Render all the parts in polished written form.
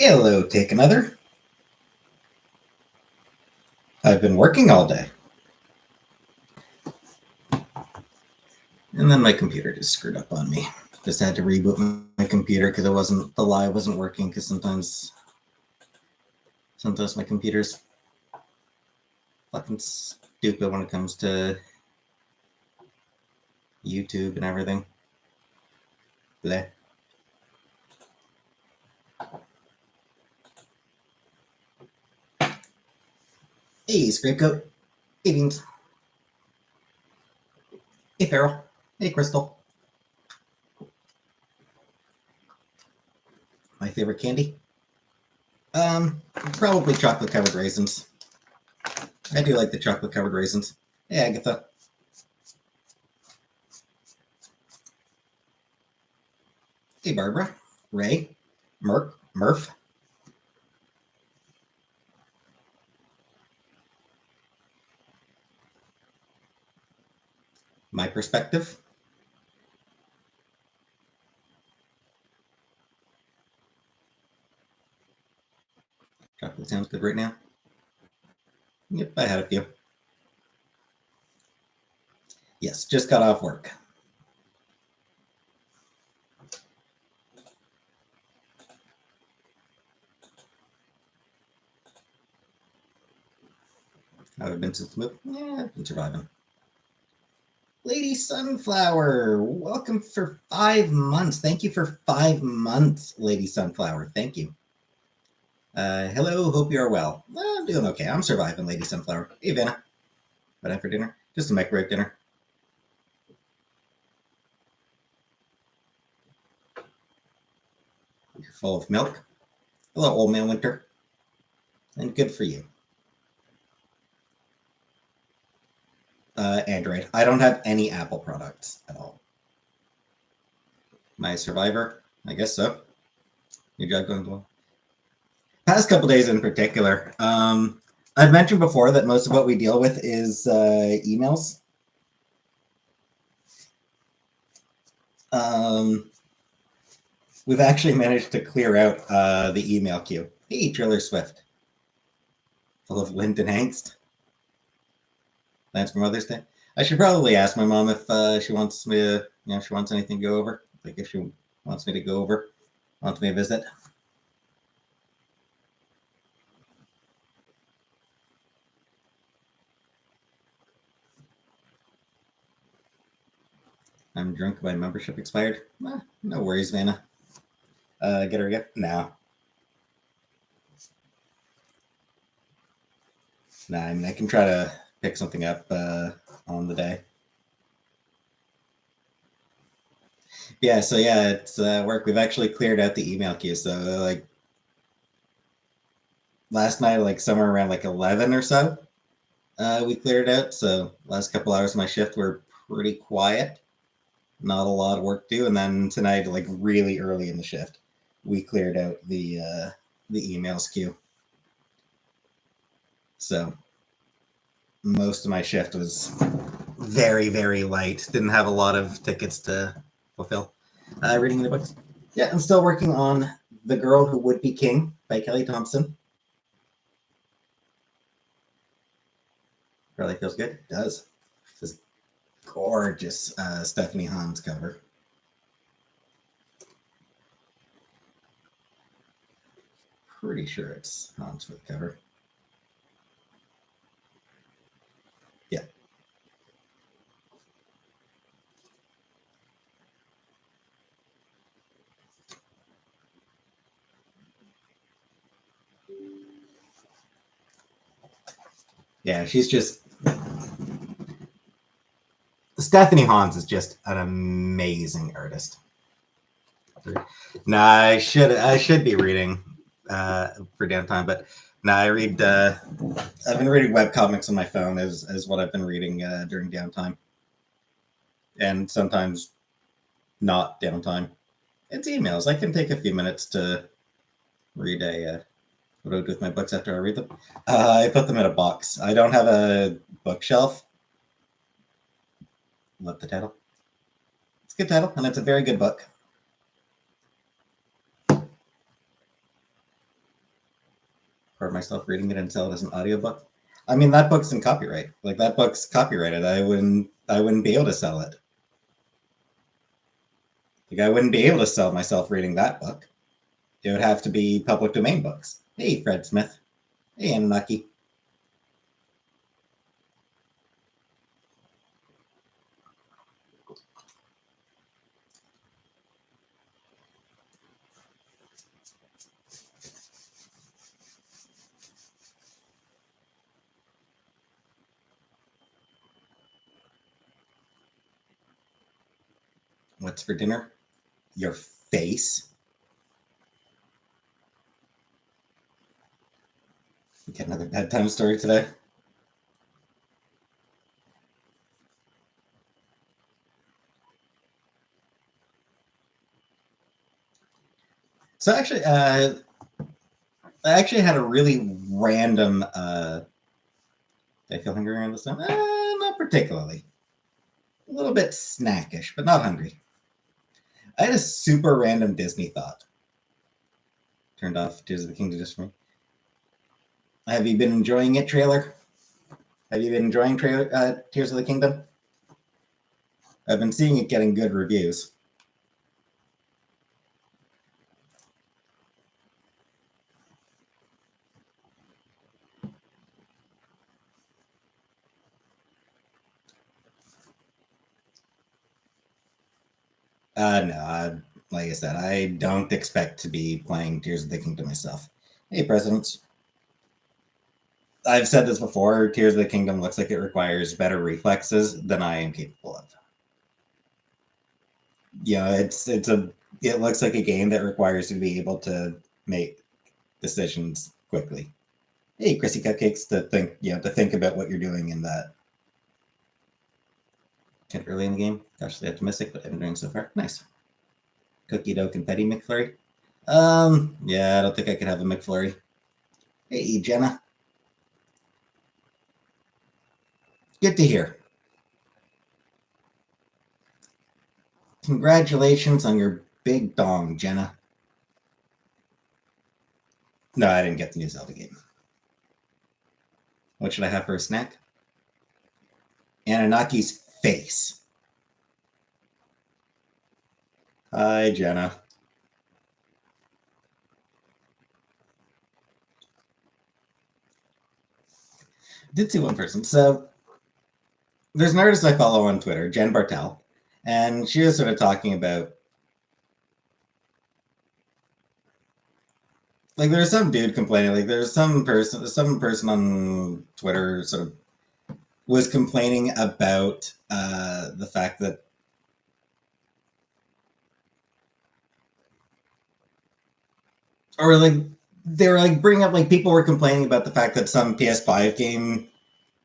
Hello, take another. I've been working all day. And then my computer just screwed up on me. Just had to reboot my computer because the live wasn't working because sometimes my computer's fucking stupid when it comes to YouTube and everything. Bleh. Hey, Scrapecoat. Hey, Beans. Hey, Farrell. Hey, Crystal. My favorite candy? Probably chocolate-covered raisins. I do like the chocolate-covered raisins. Hey, Agatha. Hey, Barbara. Ray. Murph. My perspective. Chocolate sounds good right now. Yep, I had a few. Yes, just got off work. How have I been since the move? Yeah, I've been surviving. Lady Sunflower, welcome for 5 months. Thank you for 5 months, Lady Sunflower. Thank you. Hello, hope you are well. I'm doing okay. I'm surviving, Lady Sunflower. Hey, Vanna. What have for dinner? Just a microwave dinner. You're full of milk. Hello, Old Man Winter. And good for you. Android. I don't have any Apple products at all. My survivor? I guess so. Your job going well? Past couple days in particular. I've mentioned before that most of what we deal with is emails. We've actually managed to clear out the email queue. Hey, Trailer Swift. Full of wind and angst. Plans for Mother's Day. I should probably ask my mom if she wants me to, if she wants anything to go over. Like if she wants me to go over, wants me to visit. I'm drunk. My membership expired. No worries, Vanna. Get her a gift? No. Nah, I mean, I can try to pick something up on the day. Yeah, so yeah, it's work. We've actually cleared out the email queue. So like last night, like somewhere around like 11 or so, we cleared out. So last couple hours of my shift were pretty quiet. Not a lot of work to do. And then tonight, like really early in the shift, we cleared out the emails queue. So most of my shift was very, very light. Didn't have a lot of tickets to fulfill. Reading the books. Yeah, I'm still working on The Girl Who Would Be King by Kelly Thompson. Really feels good. It does. This gorgeous Stephanie Hans cover. Pretty sure it's Hans for the cover. Yeah. Yeah, she's just Stephanie Hans is just an amazing artist. Nah, I should be reading for downtime, but nah, I read. I've been reading webcomics on my phone as what I've been reading during downtime, and sometimes not downtime. It's emails. I can take a few minutes to read a. What do I do with my books after I read them? I put them in a box. I don't have a bookshelf. Love the title. It's a good title, and it's a very good book. record myself reading it and sell it as an audiobook. I mean, that book's in copyright. Like that book's copyrighted. I wouldn't be able to sell it. Like I wouldn't be able to sell myself reading that book. It would have to be public domain books. Hey, Fred Smith. Hey, Anunnaki. What's for dinner? Your face. Get another bedtime story today. So actually, I actually had a really random. Did I feel hungry around this time? Not particularly. A little bit snackish, but not hungry. I had a super random Disney thought. Turned off Tears of the Kingdom just for me. Have you been enjoying it, trailer? Have you been enjoying Tears of the Kingdom? I've been seeing it getting good reviews. No, like I said, I don't expect to be playing Tears of the Kingdom myself. Hey, Presidents. I've said this before, Tears of the Kingdom looks like it requires better reflexes than I am capable of. Yeah, it looks like a game that requires you to be able to make decisions quickly. Hey, Chrissy Cupcakes, to think about what you're doing in that. Kind of early in the game, cautiously optimistic, but I've been doing so far. Nice. Cookie dough confetti McFlurry. Yeah, I don't think I could have a McFlurry. Hey, Jenna. Good to hear. Congratulations on your big dong, Jenna. No, I didn't get the new Zelda game. What should I have for a snack? Anunnaki's face. Hi, Jenna. Did see one person. So there's an artist I follow on Twitter, Jen Bartel, and she was sort of talking about like there's some dude complaining, like there's some person on Twitter sort of was complaining about the fact that or like they were like bringing up like people were complaining about the fact that some PS5 game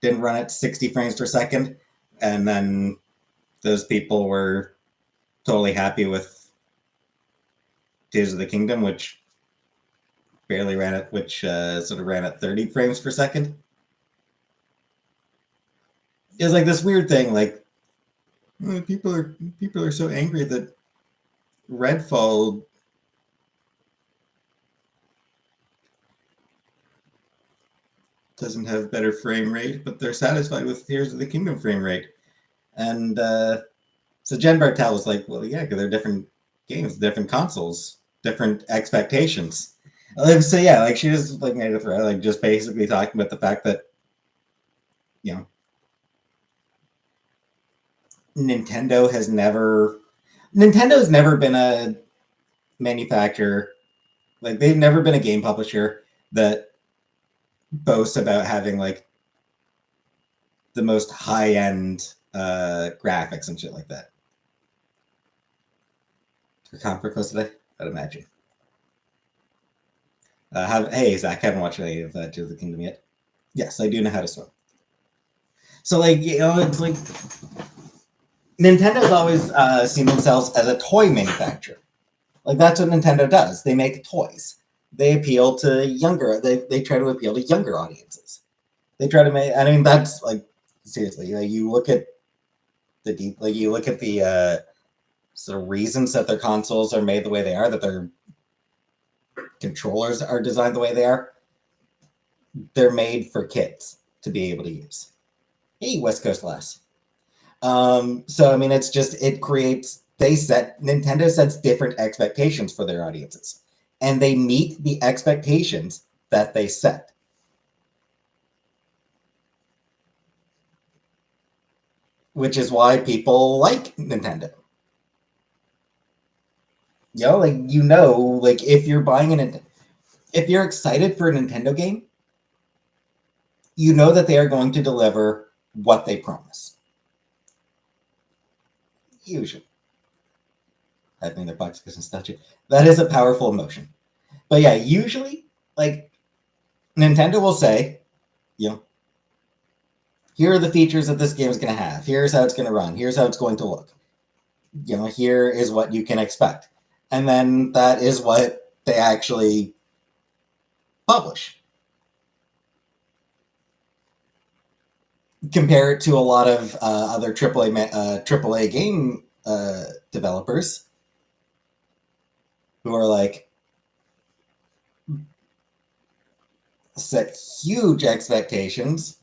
didn't run at 60 frames per second, and then those people were totally happy with Tears of the Kingdom, which barely ran at sort of ran at 30 frames per second. It's like this weird thing, like people are so angry that Redfall doesn't have better frame rate, but they're satisfied with Tears of the Kingdom frame rate. And so Jen Bartel was like, well, yeah, because they're different games, different consoles, different expectations. So yeah, like she just like made a thread, like just basically talking about the fact that, you know, Nintendo has never been a manufacturer, like they've never been a game publisher that boasts about having like the most high end graphics and shit like that. For conference today, I'd imagine. Hey, Zach, haven't watched any of Tears of the Kingdom yet. Yes, I do know how to swim. So, like, you know, it's like Nintendo's always seen themselves as a toy manufacturer. Like, that's what Nintendo does. They make toys. They appeal to younger. They try to appeal to younger audiences. They try to make. I mean, that's like seriously. Like, you look at the sort of reasons that their consoles are made the way they are, that their controllers are designed the way they are. they're made for kids to be able to use. Hey, West Coast Lass. So I mean, it's just it creates. Nintendo sets different expectations for their audiences, and they meet the expectations that they set. Which is why people like Nintendo. Like if you're buying if you're excited for a Nintendo game, you know that they are going to deliver what they promise. Usually. I think their box doesn't touch it. That is a powerful emotion. But yeah, usually, like, Nintendo will say, you know, here are the features that this game is going to have. Here's how it's going to run. Here's how it's going to look. Here is what you can expect. And then that is what they actually publish. Compare it to a lot of other AAA game developers who are like set huge expectations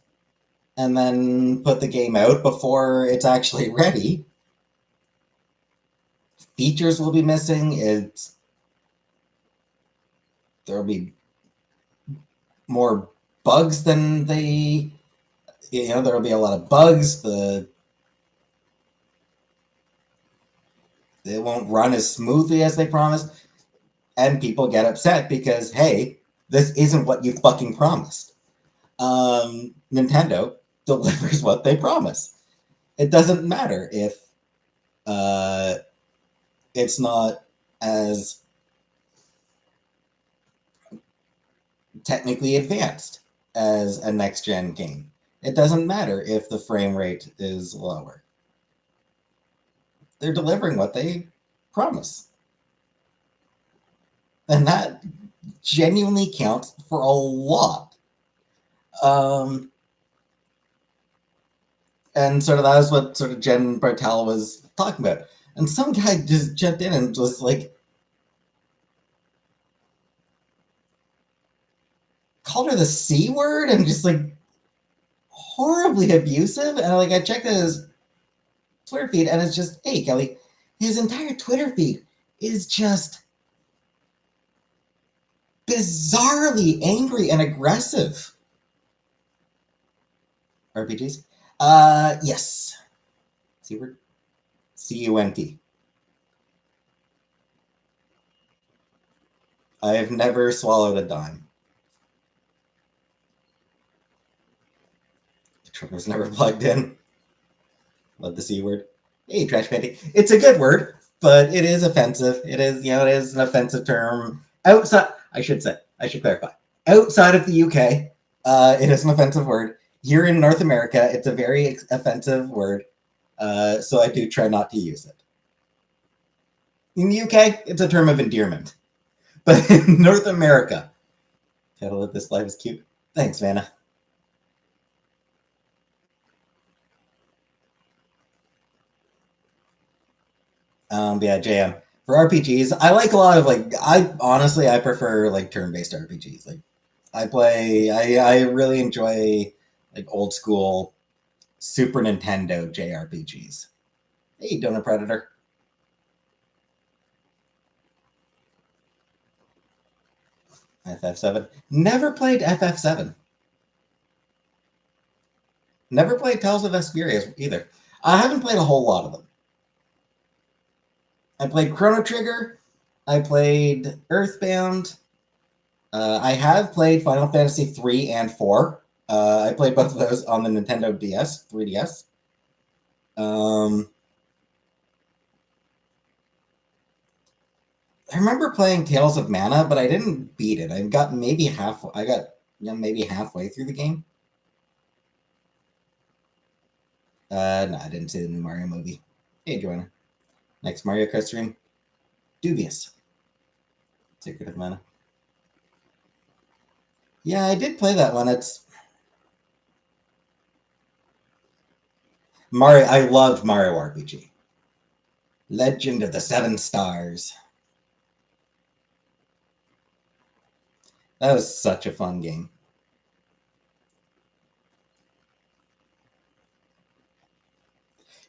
and then put the game out before it's actually ready. Features will be missing. There'll be more bugs than there'll be a lot of bugs. It won't run as smoothly as they promised, and people get upset because hey, this isn't what you fucking promised. Nintendo delivers what they promise. It doesn't matter if it's not as technically advanced as a next gen game. It doesn't matter if the frame rate is lower. They're delivering what they promise. And that genuinely counts for a lot. And sort of that was what sort of Jen Bartel was talking about. And some guy just jumped in and was like, called her the C word and just like horribly abusive. And like I checked his Twitter feed and it's just, hey, Kelly, his entire Twitter feed is just bizarrely angry and aggressive. RPGs? Yes. C word? CUNT. I have never swallowed a dime. The trigger's never plugged in. Love the C word. Hey, trash panty. It's a good word, but it is offensive. It is an offensive term. I should clarify. Outside of the UK, it is an offensive word. Here in North America, it's a very offensive word. So I do try not to use it. In the UK, it's a term of endearment. But in North America, title of this live is cute. Thanks, Vanna. Yeah, JM. For RPGs, I like a lot of I prefer like turn-based RPGs. Like I really enjoy like old school Super Nintendo JRPGs. Hey, Donut Predator. FF7. Never played FF7. Never played Tales of Vesperia either. I haven't played a whole lot of them. I played Chrono Trigger. I played Earthbound. I have played Final Fantasy 3 and 4. I played both of those on the Nintendo DS, 3DS. I remember playing Tales of Mana, but I didn't beat it. I got maybe halfway through the game. No, I didn't see the new Mario movie. Hey, Joanna. Next Mario Kart stream. Dubious. Secret of Mana. Yeah, I did play that one. It's Mario. I loved Mario RPG. Legend of the Seven Stars. That was such a fun game.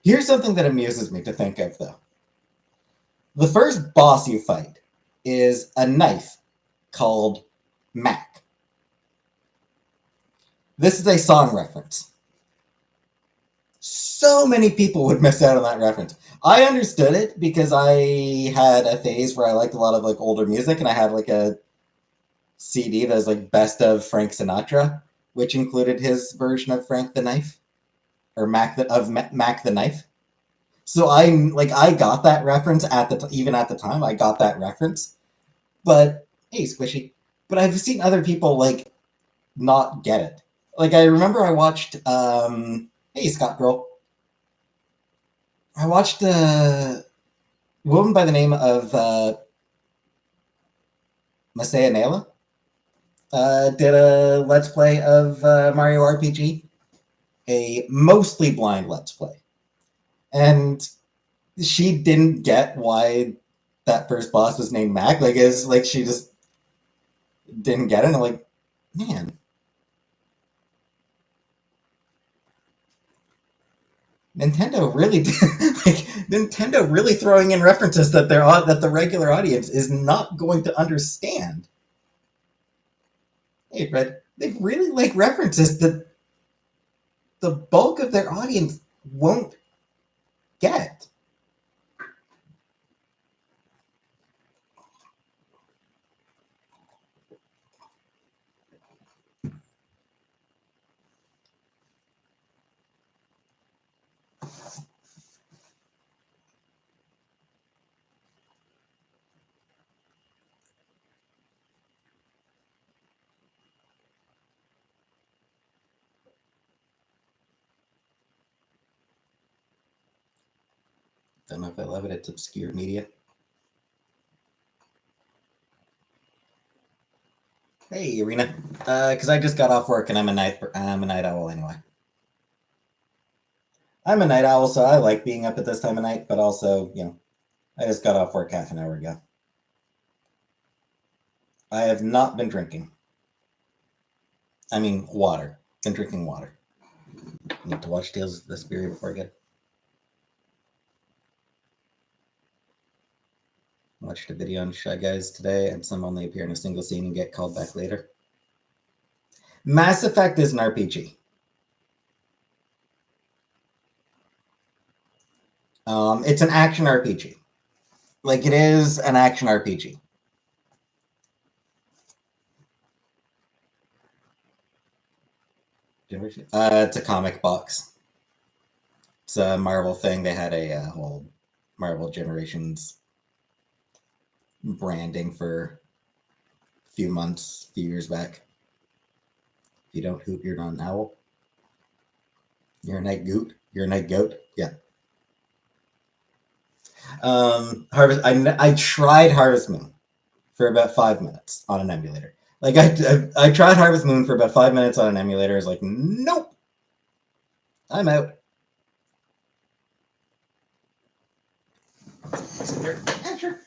Here's something that amuses me to think of, though. The first boss you fight is a knife called Mac. This is a song reference. So many people would miss out on that reference. I understood it because I had a phase where I liked a lot of like older music, and I had like a CD that was like best of Frank Sinatra, which included his version of Frank the Knife or Mac the Knife. So I got that reference even at the time. I got that reference, but hey, Squishy. But I've seen other people like not get it. Like I remember I watched hey Scott Girl. I watched a woman by the name of Masaya Nela did a Let's Play of Mario RPG, a mostly blind Let's Play. And she didn't get why that first boss was named Mac. Like, it's like she just didn't get it. And I'm like, man, Nintendo really did, like Nintendo really throwing in references that that the regular audience is not going to understand. Hey, Fred, they really like references that the bulk of their audience won't get. Don't know if I love it. It's obscure media. Hey, Irina. Because I just got off work and I'm a night owl anyway. I'm a night owl, so I like being up at this time of night. But also, I just got off work half an hour ago. I have not been drinking. I mean, water. Been drinking water. Need to watch Tales of Vesperia before I get. Watched a video on Shy Guys today, and some only appear in a single scene and get called back later. Mass Effect is an RPG. It's an action RPG. Like, it is an action RPG. It's a comic box. It's a Marvel thing. They had a whole Marvel Generations branding for a few years back. If you don't hoot, you're not an owl. You're a night goat. You're a night goat. Yeah. Harvest. I tried Harvest Moon for about 5 minutes on an emulator. Like I tried Harvest Moon for about 5 minutes on an emulator. I was like, nope, I'm out. Yeah, sure.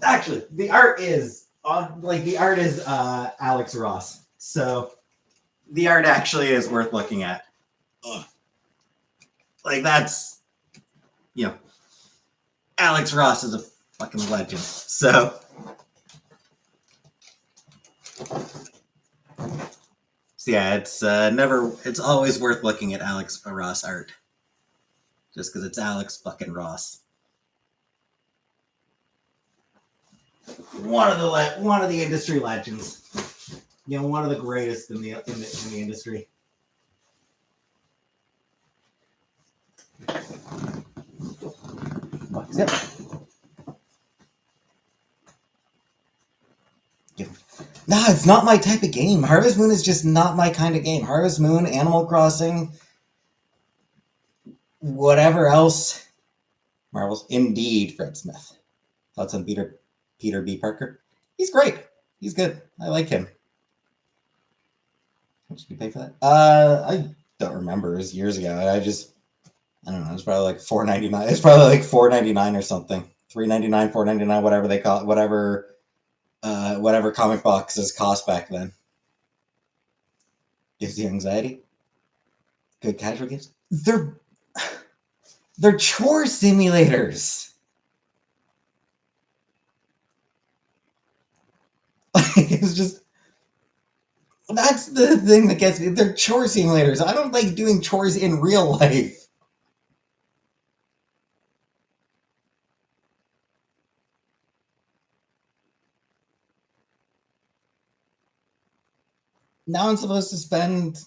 Actually, the art is Alex Ross, so the art actually is worth looking at. Ugh. Like that's, Alex Ross is a fucking legend. So yeah, it's always worth looking at Alex Ross art, just because it's Alex fucking Ross. One of the industry legends. One of the greatest in the industry. What's it? No, it's not my type of game. Harvest Moon is just not my kind of game. Harvest Moon, Animal Crossing, whatever else. Marvel's indeed Fred Smith. Thoughts on Peter B. Parker? He's great. He's good. I like him. How much did you pay for that? I don't remember. It was years ago. I don't know. It's probably like $4.99. It's probably like $4.99 or something. $3.99, $4.99, whatever they call it, whatever comic boxes cost back then. Gives you anxiety. Good casual games. They're chore simulators. It's just, that's the thing that gets me. They're chore simulators. I don't like doing chores in real life. Now I'm supposed to spend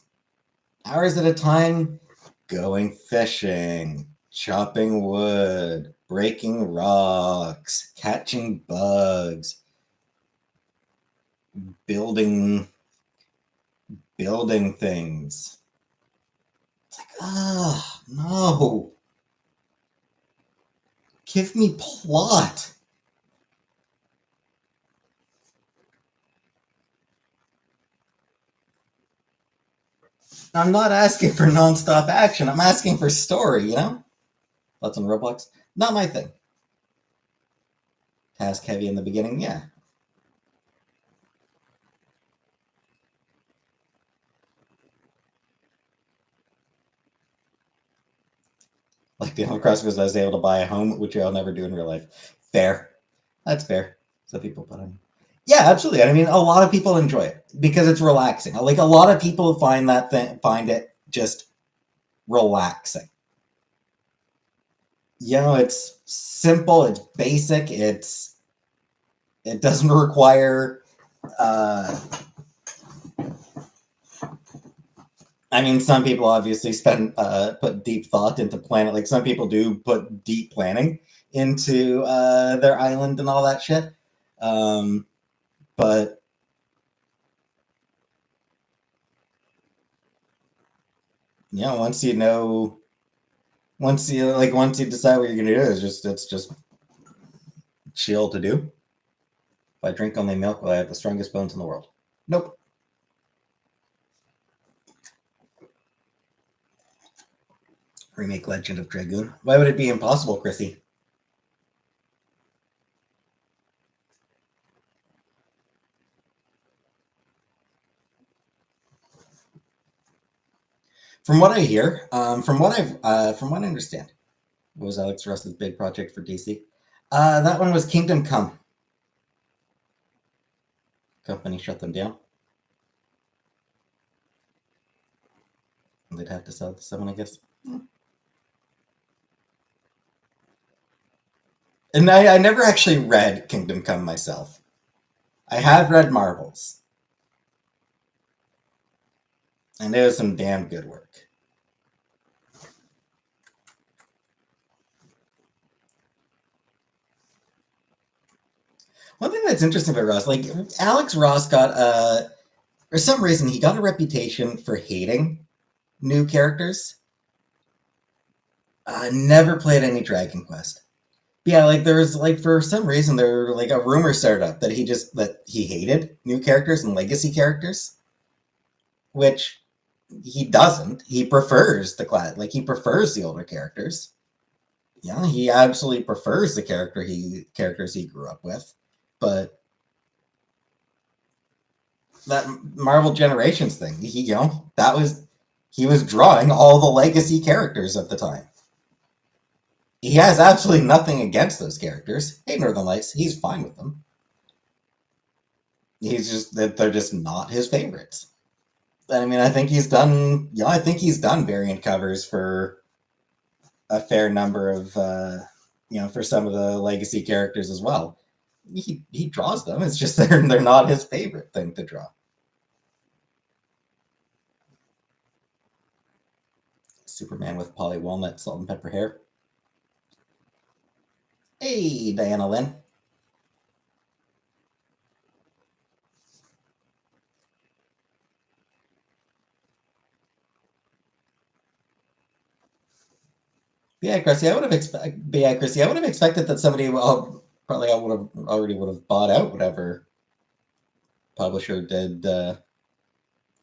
hours at a time going fishing, chopping wood, breaking rocks, catching bugs, building building things. It's like, ah, no. Give me plot. I'm not asking for nonstop action. I'm asking for story, you know? Lots on Roblox. Not my thing. Task heavy in the beginning, yeah. Like the only cross because I was able to buy a home, which I'll never do in real life. Fair. That's fair. So people put on. Yeah, absolutely. I mean, a lot of people enjoy it because it's relaxing. Like a lot of people find that thing, find it just relaxing. You know, it's simple, it's basic, it doesn't require. Uh, I mean, some people obviously spend put deep thought into planning. Like some people do put deep planning into their island and all that shit. Um, but you know, once you decide what you're gonna do, it's just chill to do. If I drink only milk, well, I have the strongest bones in the world. Nope. Remake Legend of Dragoon. Why would it be impossible, Chrissy? From what I hear, from what I understand, what was Alex Ross's big project for DC? That one was Kingdom Come. Company shut them down. They'd have to sell it to someone, I guess. And I never actually read Kingdom Come myself. I have read Marvels, and it was some damn good work. One thing that's interesting about Ross, like Alex Ross got for some reason he got a reputation for hating new characters. Never played any Dragon Quest. Yeah, like there's like for some reason there like a rumor started up that he hated new characters and legacy characters, which he doesn't. He prefers the class, like he prefers the older characters. Yeah, he absolutely prefers the characters he grew up with, but that Marvel Generations thing, he was drawing all the legacy characters at the time. He has absolutely nothing against those characters. Hey, Northern Lights, he's fine with them. He's just that they're just not his favorites. I mean, I think he's done variant covers for a fair number of, for some of the legacy characters as well. He draws them. It's just they're not his favorite thing to draw. Superman with Polly Walnut, salt and pepper hair. Hey, Diana Lynn. Yeah, Chrissy, I would have expected that somebody, well, probably I would have bought out whatever publisher did.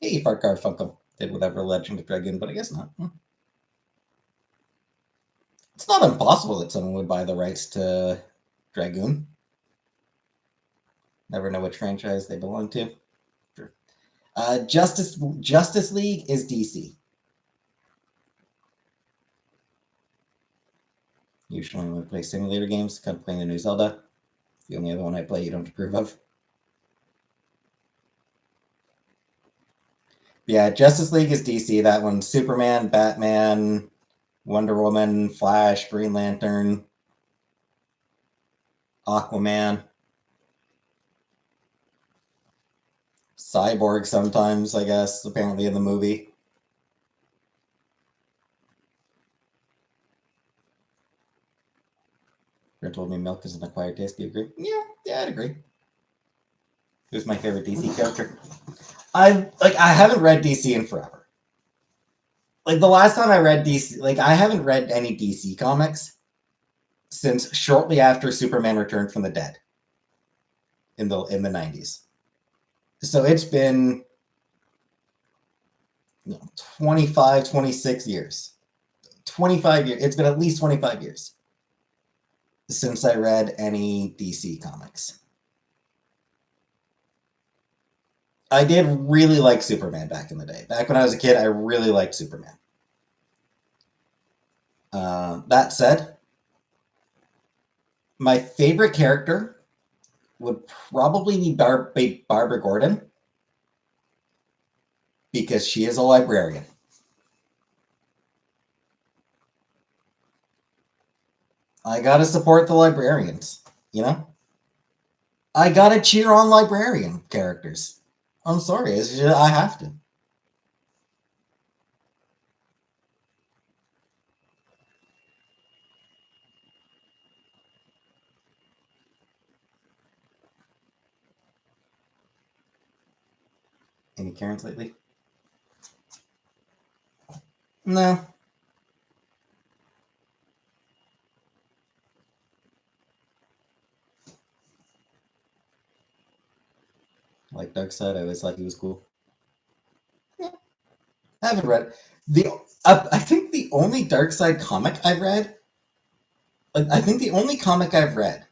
Hey, Fart Garfunkel did whatever Legend of Dragoon, but I guess not. It's not impossible that someone would buy the rights to Dragoon. Never know which franchise they belong to. Sure. Justice League is DC. Usually when I play simulator games, kind of playing the new Zelda. The only other one I play you don't approve of. Yeah, Justice League is DC. That one, Superman, Batman, Wonder Woman, Flash, Green Lantern, Aquaman, Cyborg sometimes, I guess, apparently in the movie. Brent told me Milk is an acquired taste. Do you agree? Yeah, I'd agree. Who's my favorite DC character? I haven't read DC in forever. Like the last time I read DC, like I haven't read any DC comics since shortly after Superman returned from the dead in the 90s. So it's been 25, 26 years. 25 years. It's been at least 25 years since I read any DC comics. I did really like Superman back in the day. Back when I was a kid, I really liked Superman. That said, my favorite character would probably be Barbara Gordon because she is a librarian. I gotta support the librarians, you know? I gotta cheer on librarian characters. I'm sorry, I have to. Any Karens lately? No. Like Darkseid, I always thought he was cool. Yeah. I haven't read the. I think the only Darkseid comic I've read. I think the only comic I've read.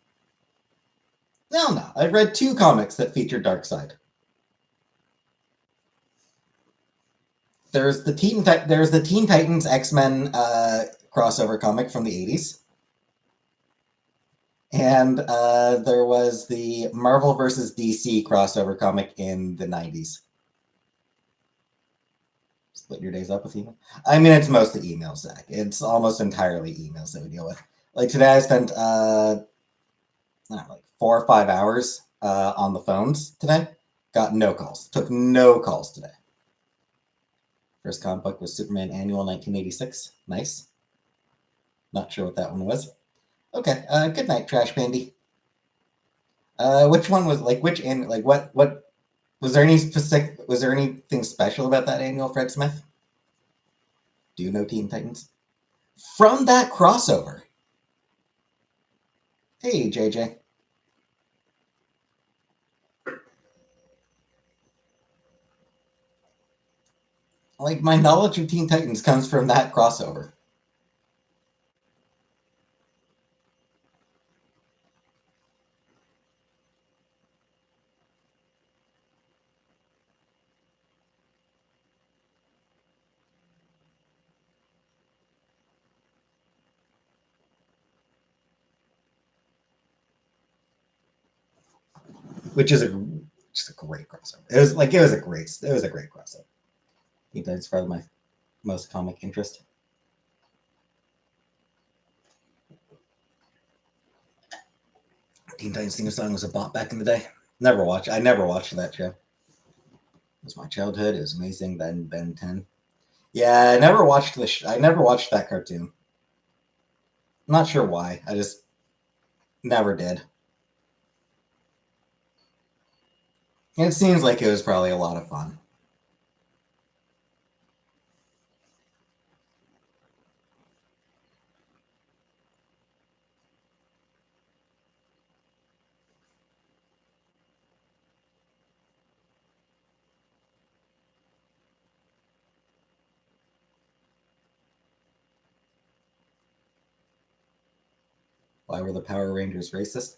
No, I've read 2 comics that feature Darkseid. There's the Teen Titans X-Men crossover comic from the 80s. And there was the Marvel versus DC crossover comic in the 90s. Split your days up with email? I mean, it's mostly emails, Zach. It's almost entirely emails that we deal with. Like today, I spent like 4 or 5 hours on the phones today. Got no calls. Took no calls today. First comic book was Superman Annual 1986. Nice. Not sure what that one was. Okay. Good night, Trash Pandy. Which one was which and what was there any specific? Was there anything special about that annual, Fred Smith? Do you know Teen Titans? From that crossover. Hey, JJ. Like my knowledge of Teen Titans comes from that crossover. Which is just a great crossover. It was a great crossover. Teen Titans probably my most comic interest. Teen Titans theme song was a bop back in the day. I never watched that show. It was my childhood. It was amazing. Ben 10. Yeah, I never watched I never watched that cartoon. I'm not sure why. I just never did. And it seems like it was probably a lot of fun. Why were the Power Rangers racist?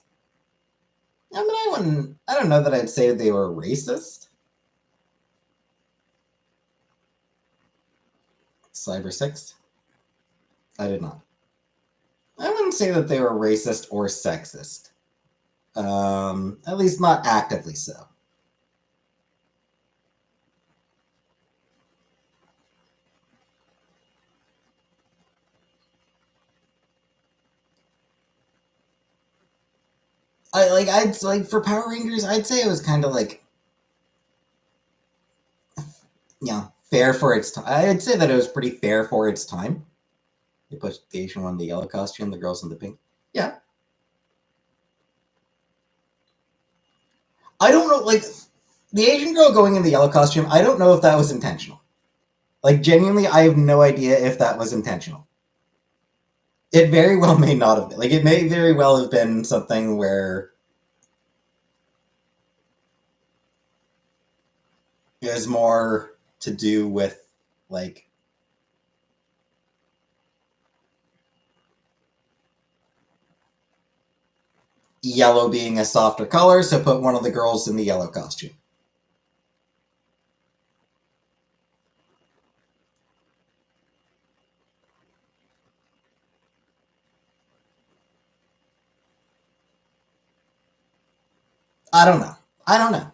I mean, I don't know that I'd say they were racist. Cyber 6? I did not. I wouldn't say that they were racist or sexist. At least not actively so. I'd like for Power Rangers, I'd say it was kind of like, fair for its time. I'd say that it was pretty fair for its time. They put the Asian one in the yellow costume, the girls in the pink. Yeah. I don't know, like, the Asian girl going in the yellow costume, I don't know if that was intentional. Like, genuinely, I have no idea if that was intentional. It very well may not have been. Like, it may very well have been something where it was more to do with, like, yellow being a softer color, so put one of the girls in the yellow costume. I don't know. I don't know.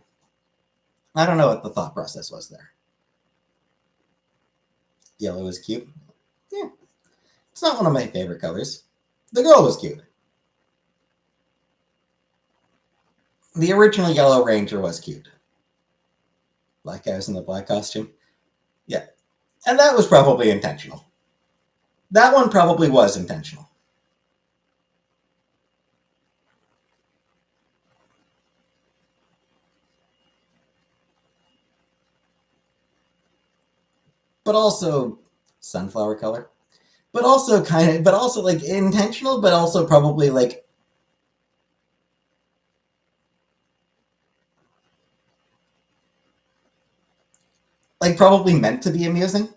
I don't know what the thought process was there. Yellow is cute. Yeah. It's not one of my favorite colors. The girl was cute. The original Yellow Ranger was cute. Black guy was in the black costume. Yeah. And that was probably intentional. That one probably was intentional. But also sunflower color. But also kind of, but also like intentional, but also probably like probably meant to be amusing.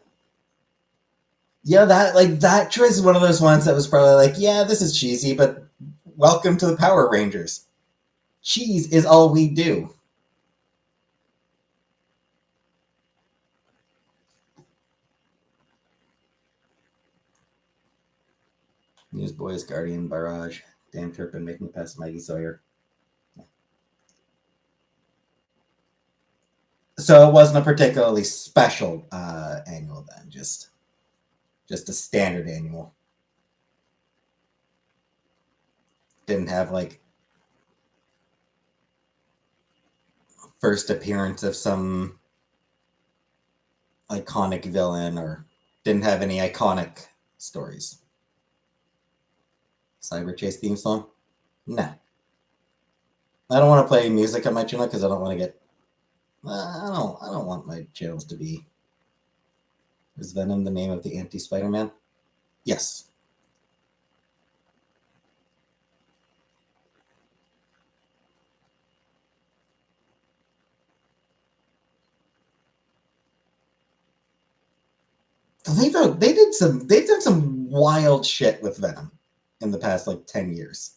Yeah, that choice is one of those ones that was probably like, yeah, this is cheesy, but welcome to the Power Rangers. Cheese is all we do. Newsboys, Guardian, Barrage, Dan Turpin making it past Mikey Sawyer. So it wasn't a particularly special annual then, just a standard annual. Didn't have like first appearance of some iconic villain, or didn't have any iconic stories. Cyber Chase theme song? No. I don't want to play music on my channel because I don't want to get. I don't want my channels to be. Is Venom the name of the anti Spider-Man? Yes. They've done some wild shit with Venom in the past 10 years.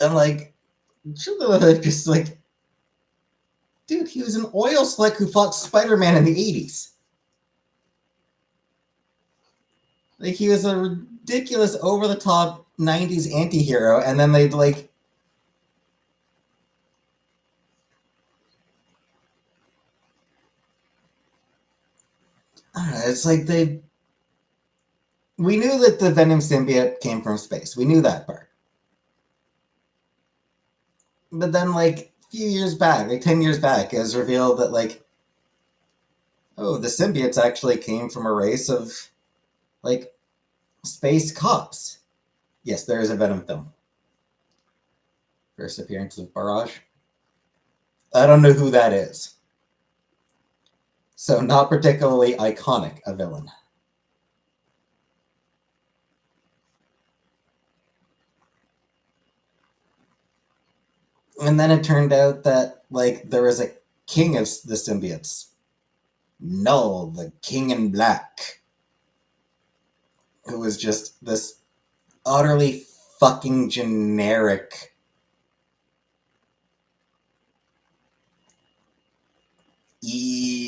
And just dude, he was an oil slick who fought Spider-Man in the 80s. Like, he was a ridiculous, over-the-top 90s anti-hero, and then they'd I don't know, it's like we knew that the Venom symbiote came from space. We knew that part. But then, a few years back, 10 years back, it was revealed that, oh, the symbiotes actually came from a race of, space cops. Yes, there is a Venom film. First appearance of Barrage. I don't know who that is. So, not particularly iconic a villain. And then it turned out that, there was a king of the symbiotes. Null, the king in black. Who was just this utterly fucking generic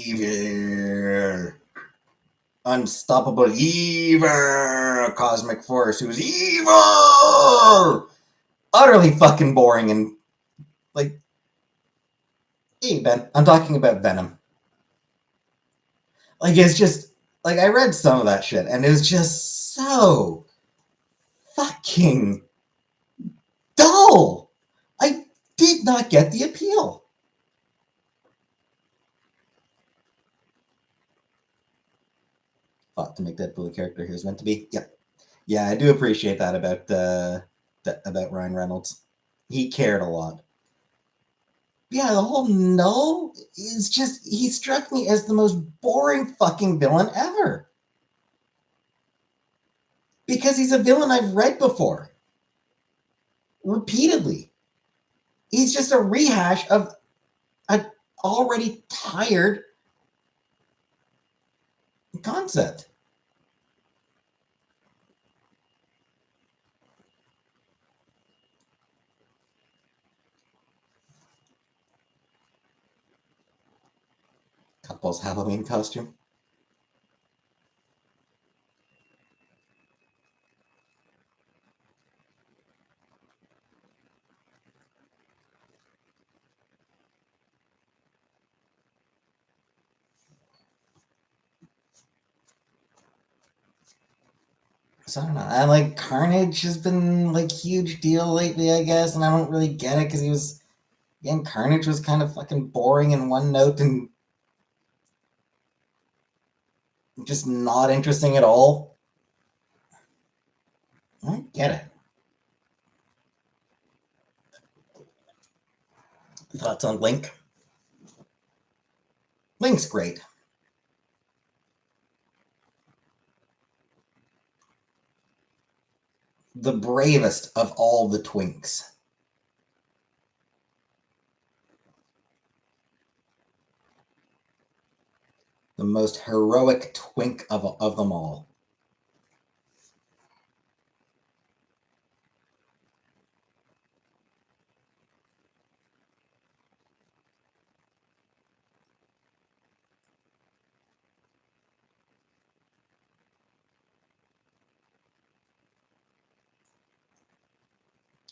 evil, unstoppable evil cosmic force who's evil, utterly fucking boring and like. Hey Ben, I'm talking about Venom. Like it's just like I read some of that shit and it was just so fucking dull. I did not get the appeal. Fought to make that bully character he was meant to be. Yep. Yeah, I do appreciate that about Ryan Reynolds. He cared a lot. Yeah, the whole Null is just he struck me as the most boring fucking villain ever. Because he's a villain I've read before. Repeatedly. He's just a rehash of an already tired concept. Couple's Halloween costume. So I don't know. I like Carnage has been like huge deal lately, I guess, and I don't really get it because he was again Carnage was kind of fucking boring in one note and just not interesting at all. I don't get it. Thoughts on Link? Link's great. The bravest of all the twinks. The most heroic twink of them all.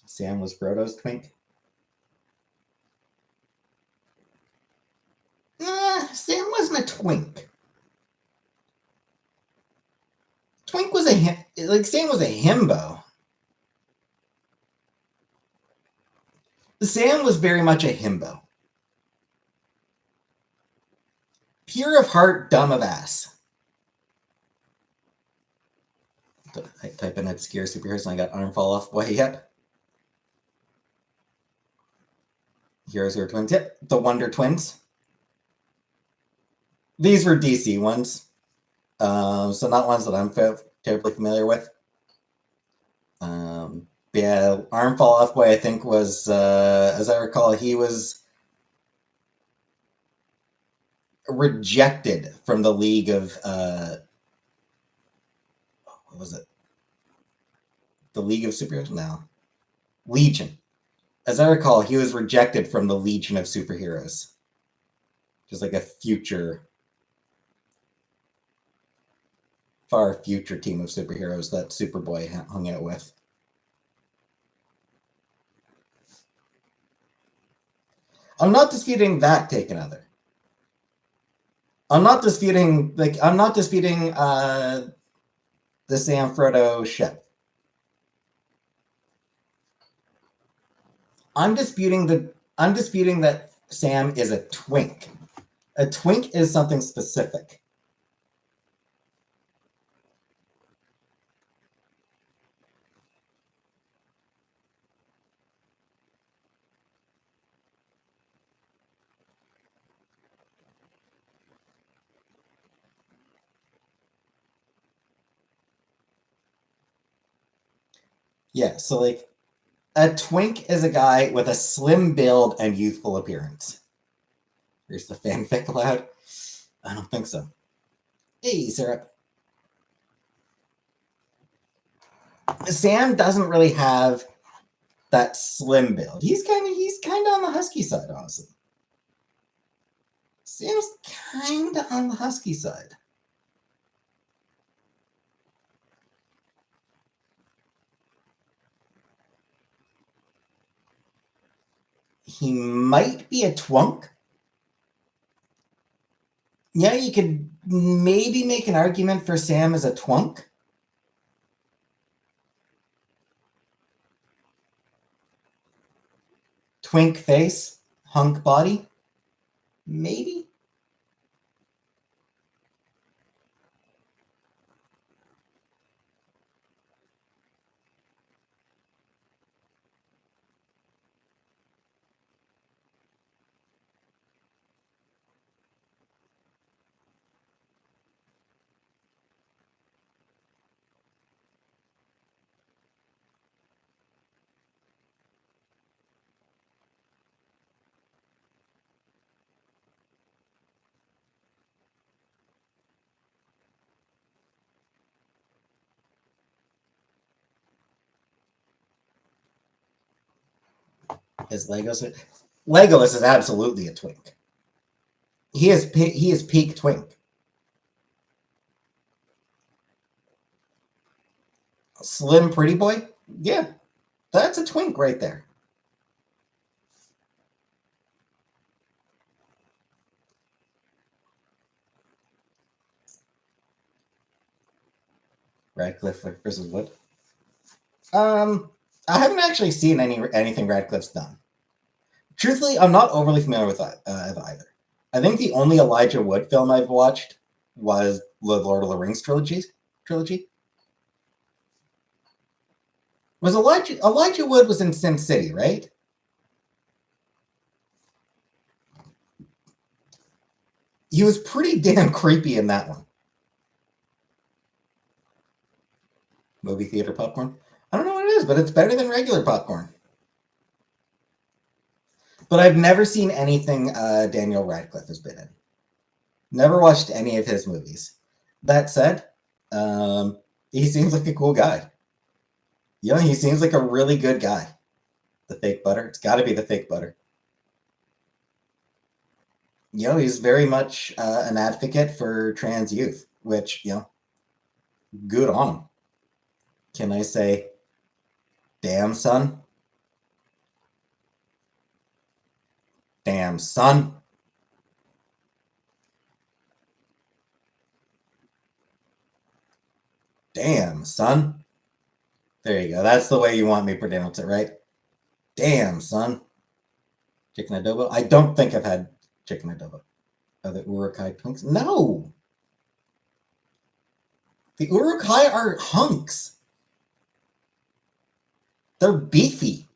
Sam was Frodo's twink. Sam wasn't a twink. Twink was Sam was a himbo. Sam was very much a himbo. Pure of heart, dumb of ass. I type in obscure superheroes and I got arm fall off boy. Yep. Heroes who are twins. Yep. The Wonder Twins. These were DC ones. So not ones that I'm terribly familiar with. Yeah, arm fall off boy I think was, as I recall, he was rejected from the League of, what was it? The League of Superheroes? No. Legion. As I recall, he was rejected from the Legion of Superheroes. Just like a far future team of superheroes that Superboy hung out with. I'm not disputing that, Take Another. I'm not disputing the Sam Frodo ship. I'm disputing that Sam is a twink. A twink is something specific. Yeah, so like a twink is a guy with a slim build and youthful appearance. Here's the fanfic allowed. I don't think so. Hey, Syrup. Sam doesn't really have that slim build. He's kind of on the husky side, honestly. Seems kind of on the husky side. He might be a twunk. Yeah, you could maybe make an argument for Sam as a twunk. Twink face, hunk body. Maybe. Is Legolas is absolutely a twink. He is peak twink. Slim pretty boy? Yeah. That's a twink right there. Radcliffe versus Wood. I haven't actually seen anything Radcliffe's done. Truthfully, I'm not overly familiar with either. I think the only Elijah Wood film I've watched was the Lord of the Rings trilogy. Was Elijah Wood was in Sin City, right? He was pretty damn creepy in that one. Movie theater popcorn. I don't know what it is, but it's better than regular popcorn. But I've never seen anything Daniel Radcliffe has been in. Never watched any of his movies. That said, he seems like a cool guy. You know, he seems like a really good guy. The fake butter. It's got to be the fake butter. You know, he's very much an advocate for trans youth, which, you know, good on him. Can I say, damn, son? Damn, son. Damn, son. There you go. That's the way you want me to pronounce it, right? Damn, son. Chicken adobo? I don't think I've had chicken adobo. Are the Urukai punks? No! The Urukai are hunks. They're beefy.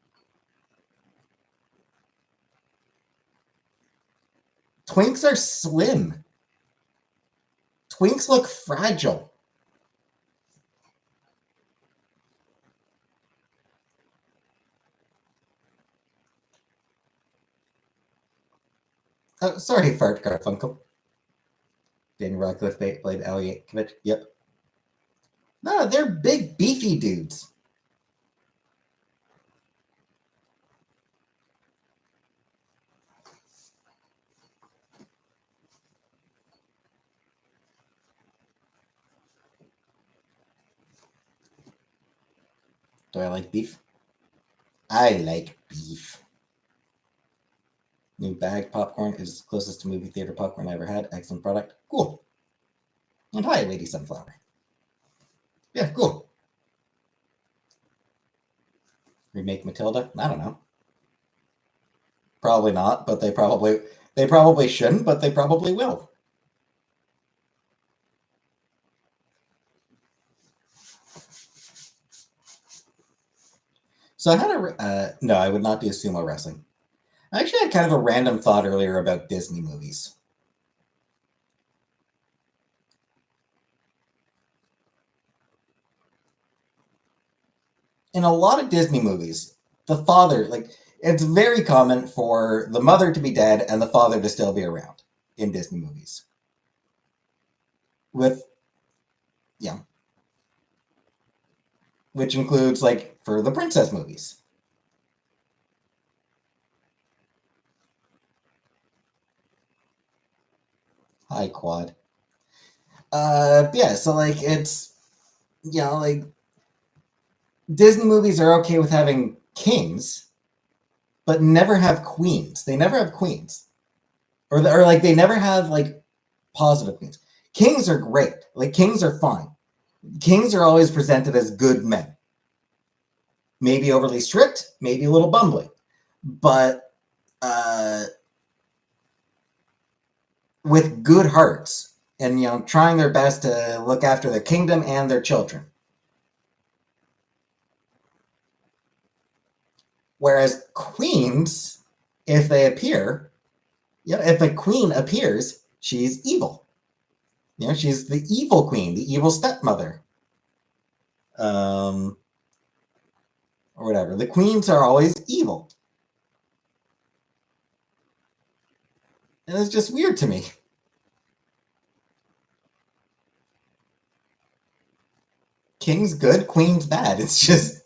Twinks are slim. Twinks look fragile. Oh, sorry, Fart Garfunkel. Daniel Radcliffe played Al Yankovic. Yep. No, they're big, beefy dudes. Do I like beef? I like beef. New bag popcorn is closest to movie theater popcorn I ever had. Excellent product. Cool. And hi, Lady Sunflower. Yeah, cool. Remake Matilda? I don't know. Probably not, but they probably shouldn't, but they probably will. So I had no, I would not do sumo wrestling. I actually had kind of a random thought earlier about Disney movies. In a lot of Disney movies, the father, like, it's very common for the mother to be dead and the father to still be around in Disney movies. Yeah. Which includes, like, for the princess movies. Hi, Quad. Yeah, so like it's like Disney movies are okay with having kings, but never have queens. They never have queens, or like they never have like positive queens. Kings are great. Like kings are fine. Kings are always presented as good men. Maybe overly strict, maybe a little bumbling, but with good hearts and trying their best to look after their kingdom and their children. Whereas queens, if they appear, if a queen appears, she's evil. She's the evil queen, the evil stepmother, or whatever. The queens are always evil, and it's just weird to me. King's good, queen's bad. It's just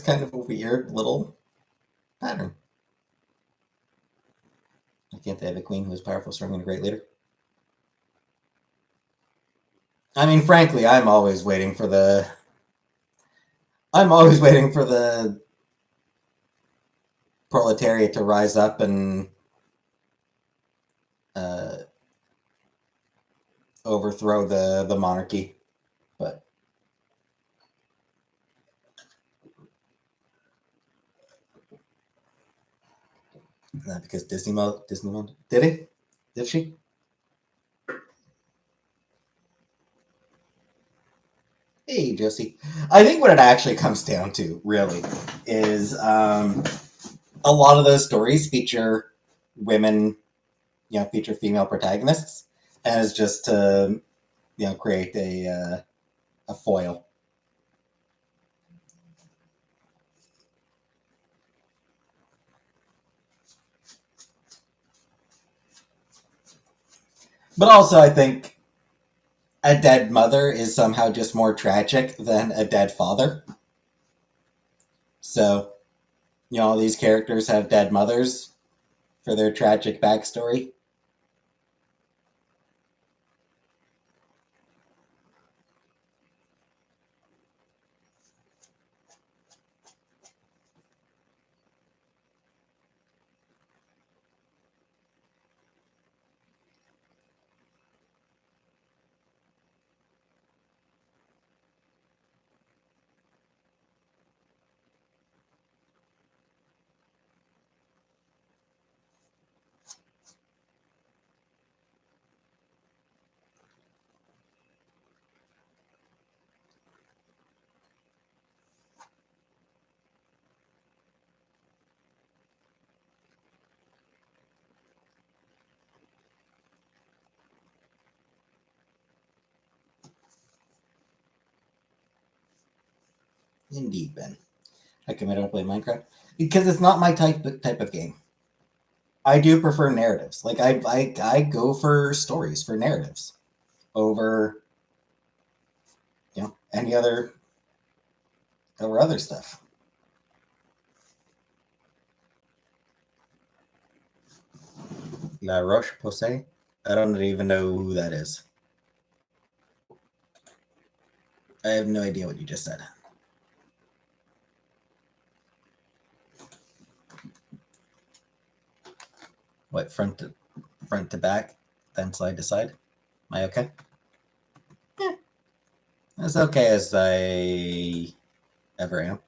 kind of a weird little pattern. Why can't they have a queen who is powerful, strong, and a great leader? I mean, frankly, I'm always waiting for the proletariat to rise up and uh, overthrow the monarchy. But not because Disney did he? Did she? Hey, Josie. I think what it actually comes down to, really, is a lot of those stories feature women, feature female protagonists, as just to, create a foil. But also, I think a dead mother is somehow just more tragic than a dead father. So, all these characters have dead mothers for their tragic backstory. Indeed, Ben. I commit to play Minecraft because it's not my type of game. I do prefer narratives. Like I go for stories, for narratives, over any other stuff. La Roche Posay. I don't even know who that is. I have no idea what you just said. What, front to back, then side to side? Am I okay? Yeah, as okay as I ever am.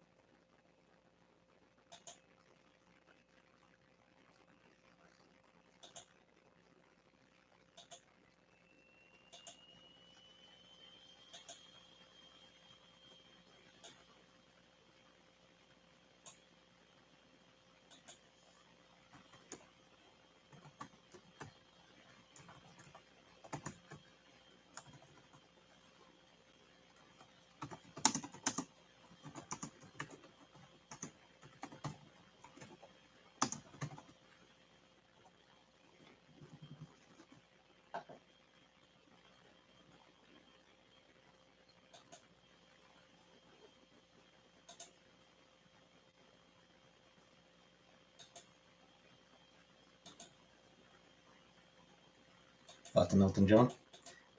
Fucking Elton John.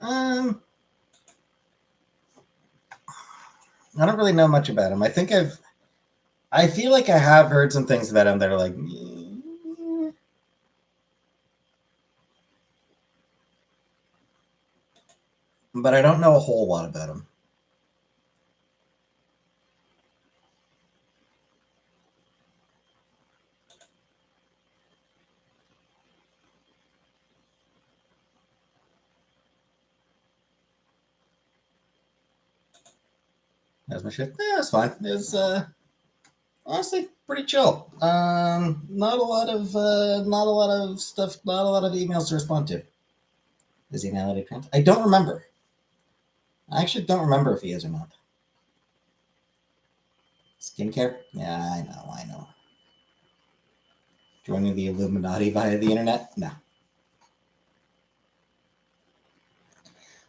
Um, I don't really know much about him. I feel like I have heard some things about him that are like, but I don't know a whole lot about him. That's my shit. Yeah, it's fine. It's honestly pretty chill. Not a lot of stuff, not a lot of emails to respond to. Is he now at a trans? I don't remember. I actually don't remember if he is or not. Skincare? Yeah, I know. Joining the Illuminati via the internet? No.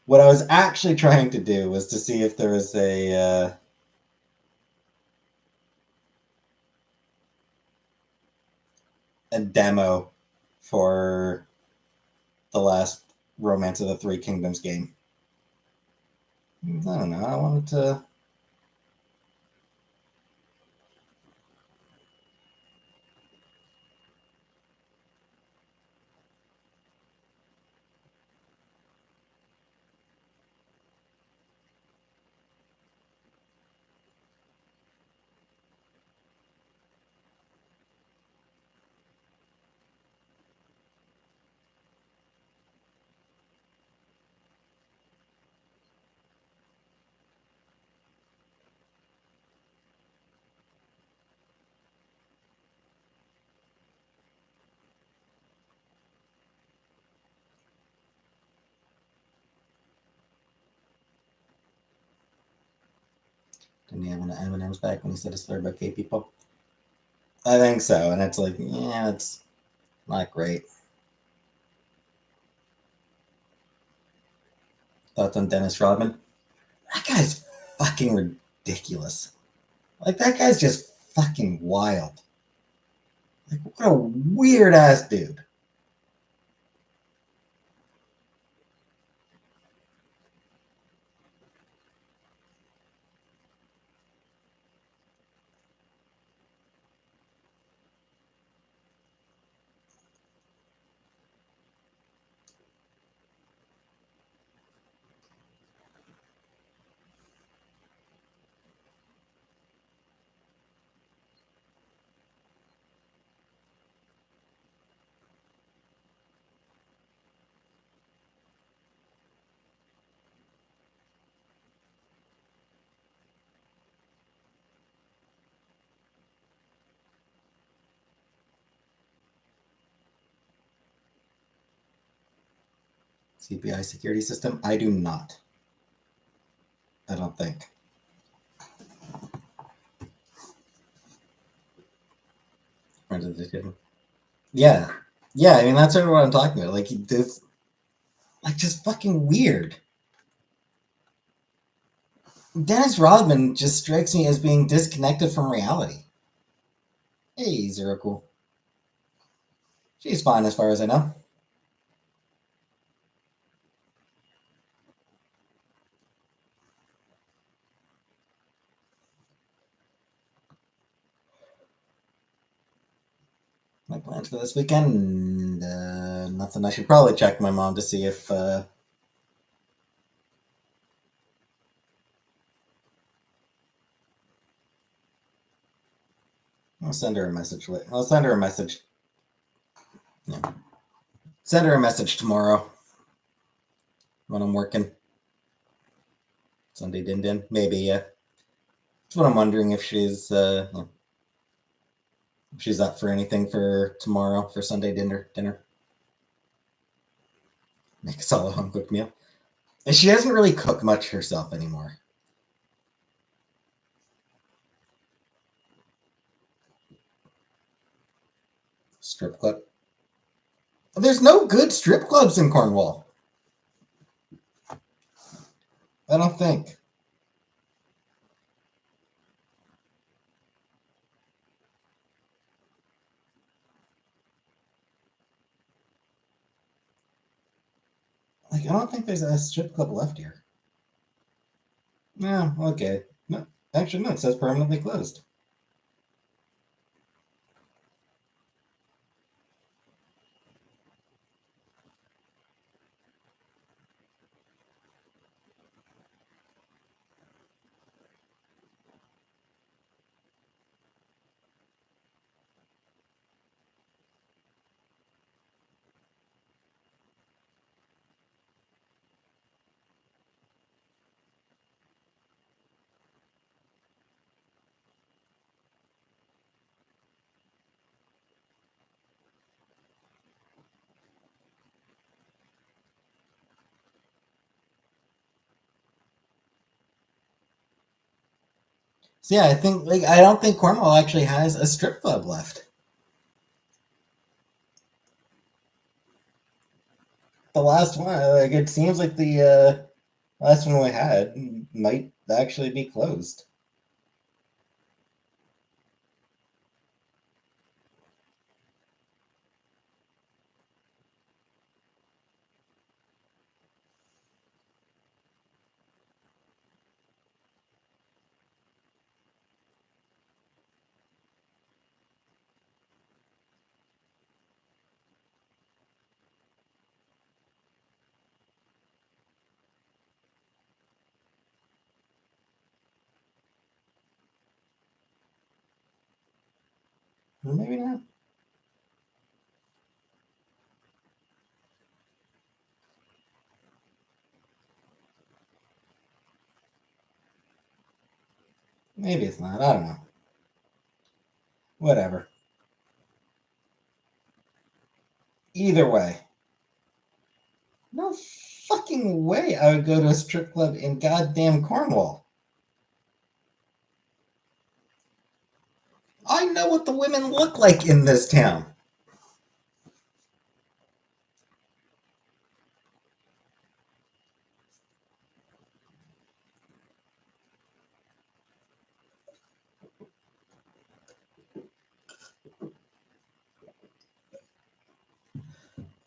What I was actually trying to do was to see if there was a demo for the last Romance of the Three Kingdoms game. I don't know. I wanted to. Didn't he have an M&M's back when he said a slur about gay people? I think so, and it's like, yeah, it's not great. Thoughts on Dennis Rodman? That guy's fucking ridiculous. Like, that guy's just fucking wild. Like, what a weird ass dude. CPI security system? I do not. I don't think. Yeah. Yeah, I mean, that's sort of what I'm talking about. Like, this, like, just fucking weird. Dennis Rodman just strikes me as being disconnected from reality. Hey, Zero Cool. She's fine as far as I know. My plans for this weekend? Nothing. I should probably check my mom to see if. I'll send her a message. I'll send her a message. Yeah. Send her a message tomorrow when I'm working. Sunday din din. Maybe, yeah. That's what I'm wondering if she's up for anything for tomorrow for Sunday dinner. Make us all a home cooked meal. And she doesn't really cook much herself anymore. Strip club. There's no good strip clubs in Cornwall. I don't think. Like, I don't think there's a strip club left here. No, okay. No, actually, no. It says permanently closed. So yeah, I think like I don't think Cornwall actually has a strip club left. The last one, like it seems like the last one we had might actually be closed. Maybe not. Maybe it's not. I don't know. Whatever. Either way, no fucking way I would go to a strip club in goddamn Cornwall. I know what the women look like in this town.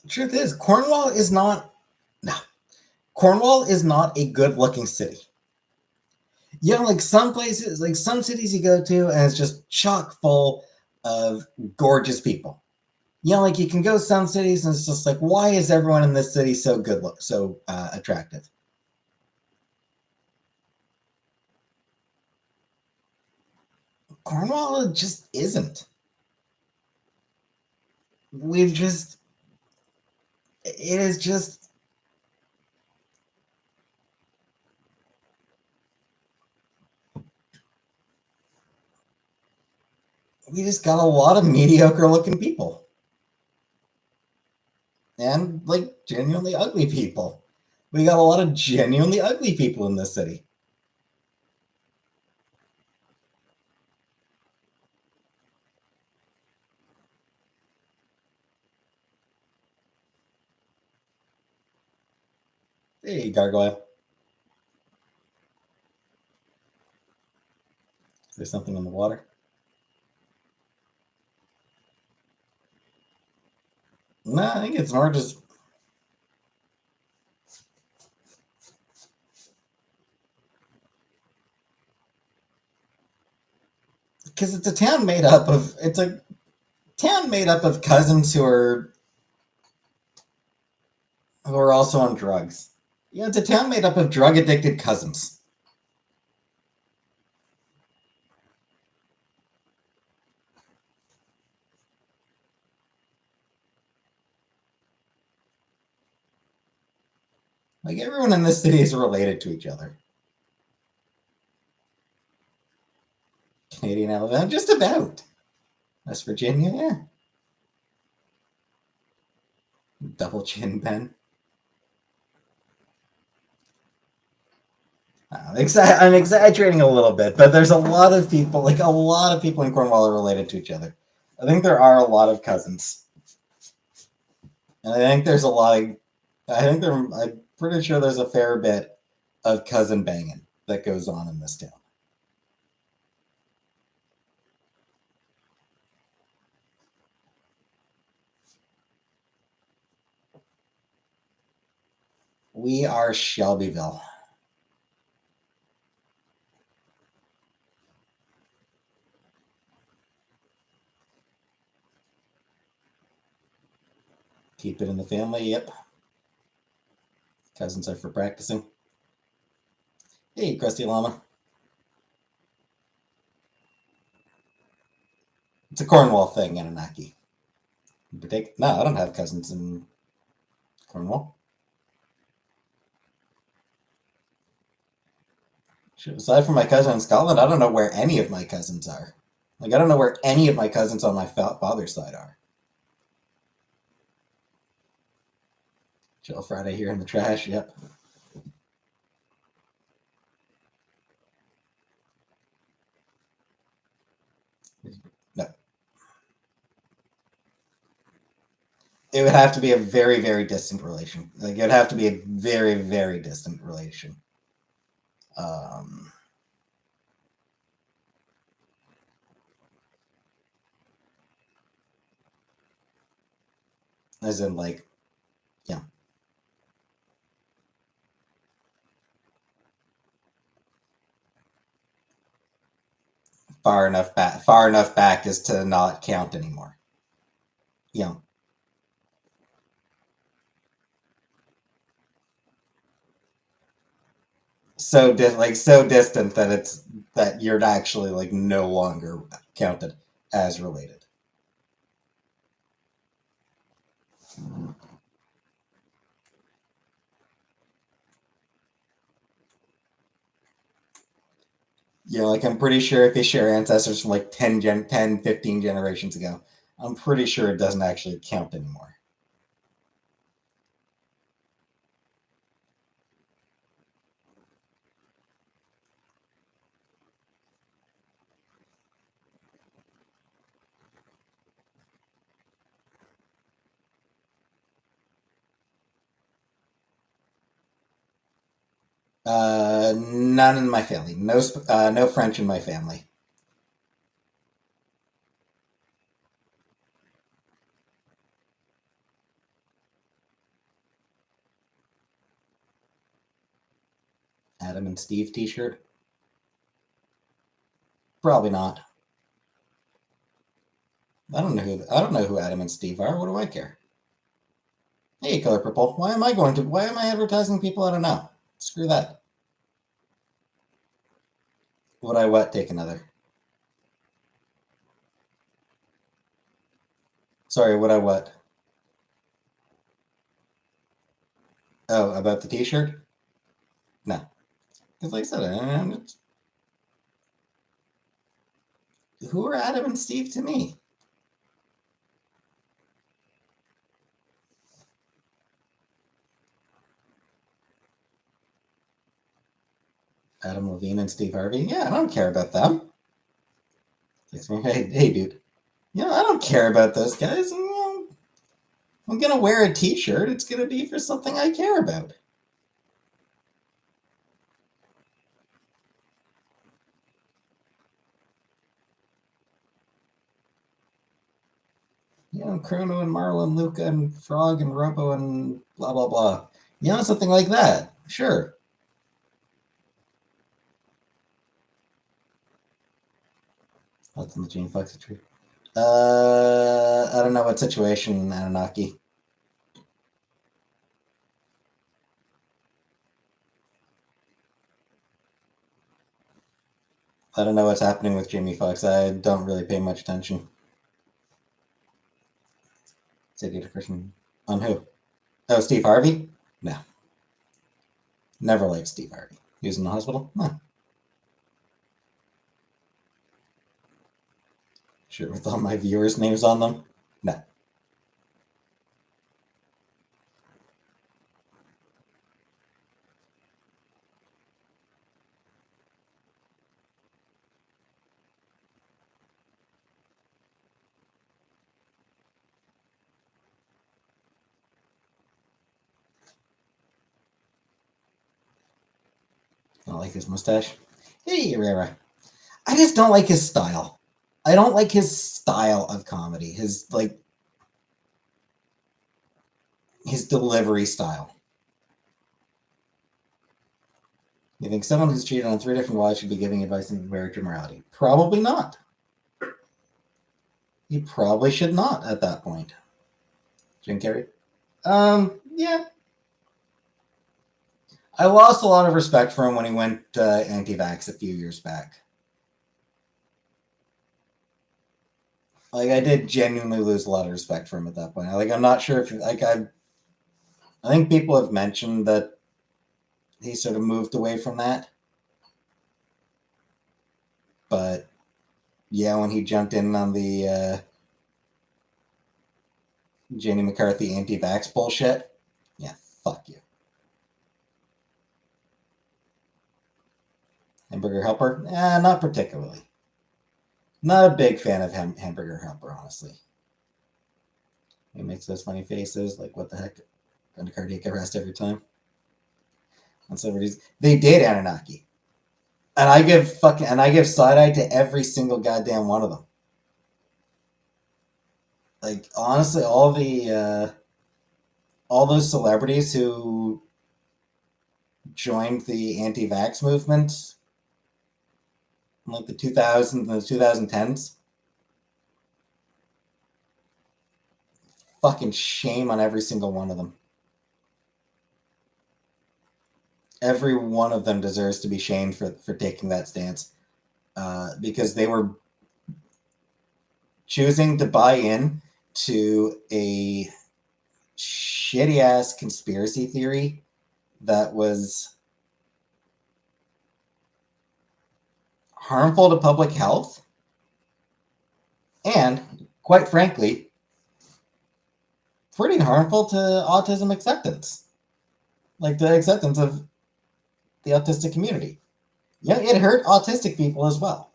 The truth is, Cornwall is not. No, Cornwall is not a good-looking city. You know, like some places, like some cities you go to, and it's just chock full of gorgeous people. You know, like you can go some cities, and it's just like, why is everyone in this city so good, so attractive? Cornwall just isn't. We've just, it is just. We just got a lot of mediocre looking people and like genuinely ugly people. We got a lot of genuinely ugly people in this city. Hey, gargoyle. There's something in the water. No, I think it's more just because it's a town made up of cousins who are also on drugs. Yeah, it's a town made up of drug addicted cousins. Like everyone in this city is related to each other. Canadian Alabama, just about. West Virginia, yeah. Double chin pen. I'm exaggerating a little bit, but there's a lot of people, like a lot of people in Cornwall are related to each other. I think there are a lot of cousins, and I think there's a lot of. I'm pretty sure there's a fair bit of cousin banging that goes on in this town. We are Shelbyville. Keep it in the family. Yep. Cousins are for practicing. Hey, Krusty Llama. It's a Cornwall thing, Anunnaki. No, I don't have cousins in Cornwall. Aside from my cousin in Scotland, I don't know where any of my cousins are. Like, I don't know where any of my cousins on my father's side are. Chill Friday here in the trash. Yep. No. It would have to be a very, very distant relation. Like, it would have to be a very, very distant relation. As in, like, yeah. Far enough back as to not count anymore. Yeah. So distant that you're actually like no longer counted as related. Yeah, like I'm pretty sure if you share ancestors from like 10, 15 generations ago, I'm pretty sure it doesn't actually count anymore. None in my family. No French in my family. Adam and Steve T-shirt. Probably not. I don't know who Adam and Steve are. What do I care? Hey, Color Purple. Why am I advertising people I don't know? Screw that. Would I what? Take another. Sorry, would I what? Oh, about the T-shirt? No, because like I said, who are Adam and Steve to me? Adam Levine and Steve Harvey? Yeah, I don't care about them. Hey, dude. I don't care about those guys. I'm gonna wear a T-shirt. It's gonna be for something I care about. Chrono and Marlon, Luca and Frog and Robo and blah blah blah. Something like that. Sure. What's in the Gene Fox tree? I don't know what situation, Anunnaki. I don't know what's happening with Jamie Foxx. I don't really pay much attention. City to Christian. On who? Oh, Steve Harvey? No. Never liked Steve Harvey. He was in the hospital? No. Sure, with all my viewers' names on them? No. I don't like his mustache. Hey, Rara. I just don't like his style. I don't like his style of comedy. His delivery style. You think someone who's cheated on 3 different wives should be giving advice in marriage or morality? Probably not. You probably should not at that point. Jim Carrey? Yeah. I lost a lot of respect for him when he went anti-vax a few years back. Like, I did genuinely lose a lot of respect for him at that point. Like, I'm not sure if, like, I think people have mentioned that he sort of moved away from that. But, yeah, when he jumped in on the Jenny McCarthy anti-vax bullshit, yeah, fuck you. Hamburger Helper? Not particularly. Not a big fan of Hamburger Helper, honestly. He makes those funny faces, like, what the heck? Going to cardiac arrest every time. And celebrities, they did Anunnaki. And I give side eye to every single goddamn one of them. Like, honestly, all those celebrities who joined the anti-vax movement in like the 2000s and the 2010s, fucking shame on every single one of them. Every one of them deserves to be shamed for taking that stance, because they were choosing to buy in to a shitty ass conspiracy theory that was harmful to public health and, quite frankly, pretty harmful to autism acceptance. Like the acceptance of the autistic community. Yeah, it hurt autistic people as well.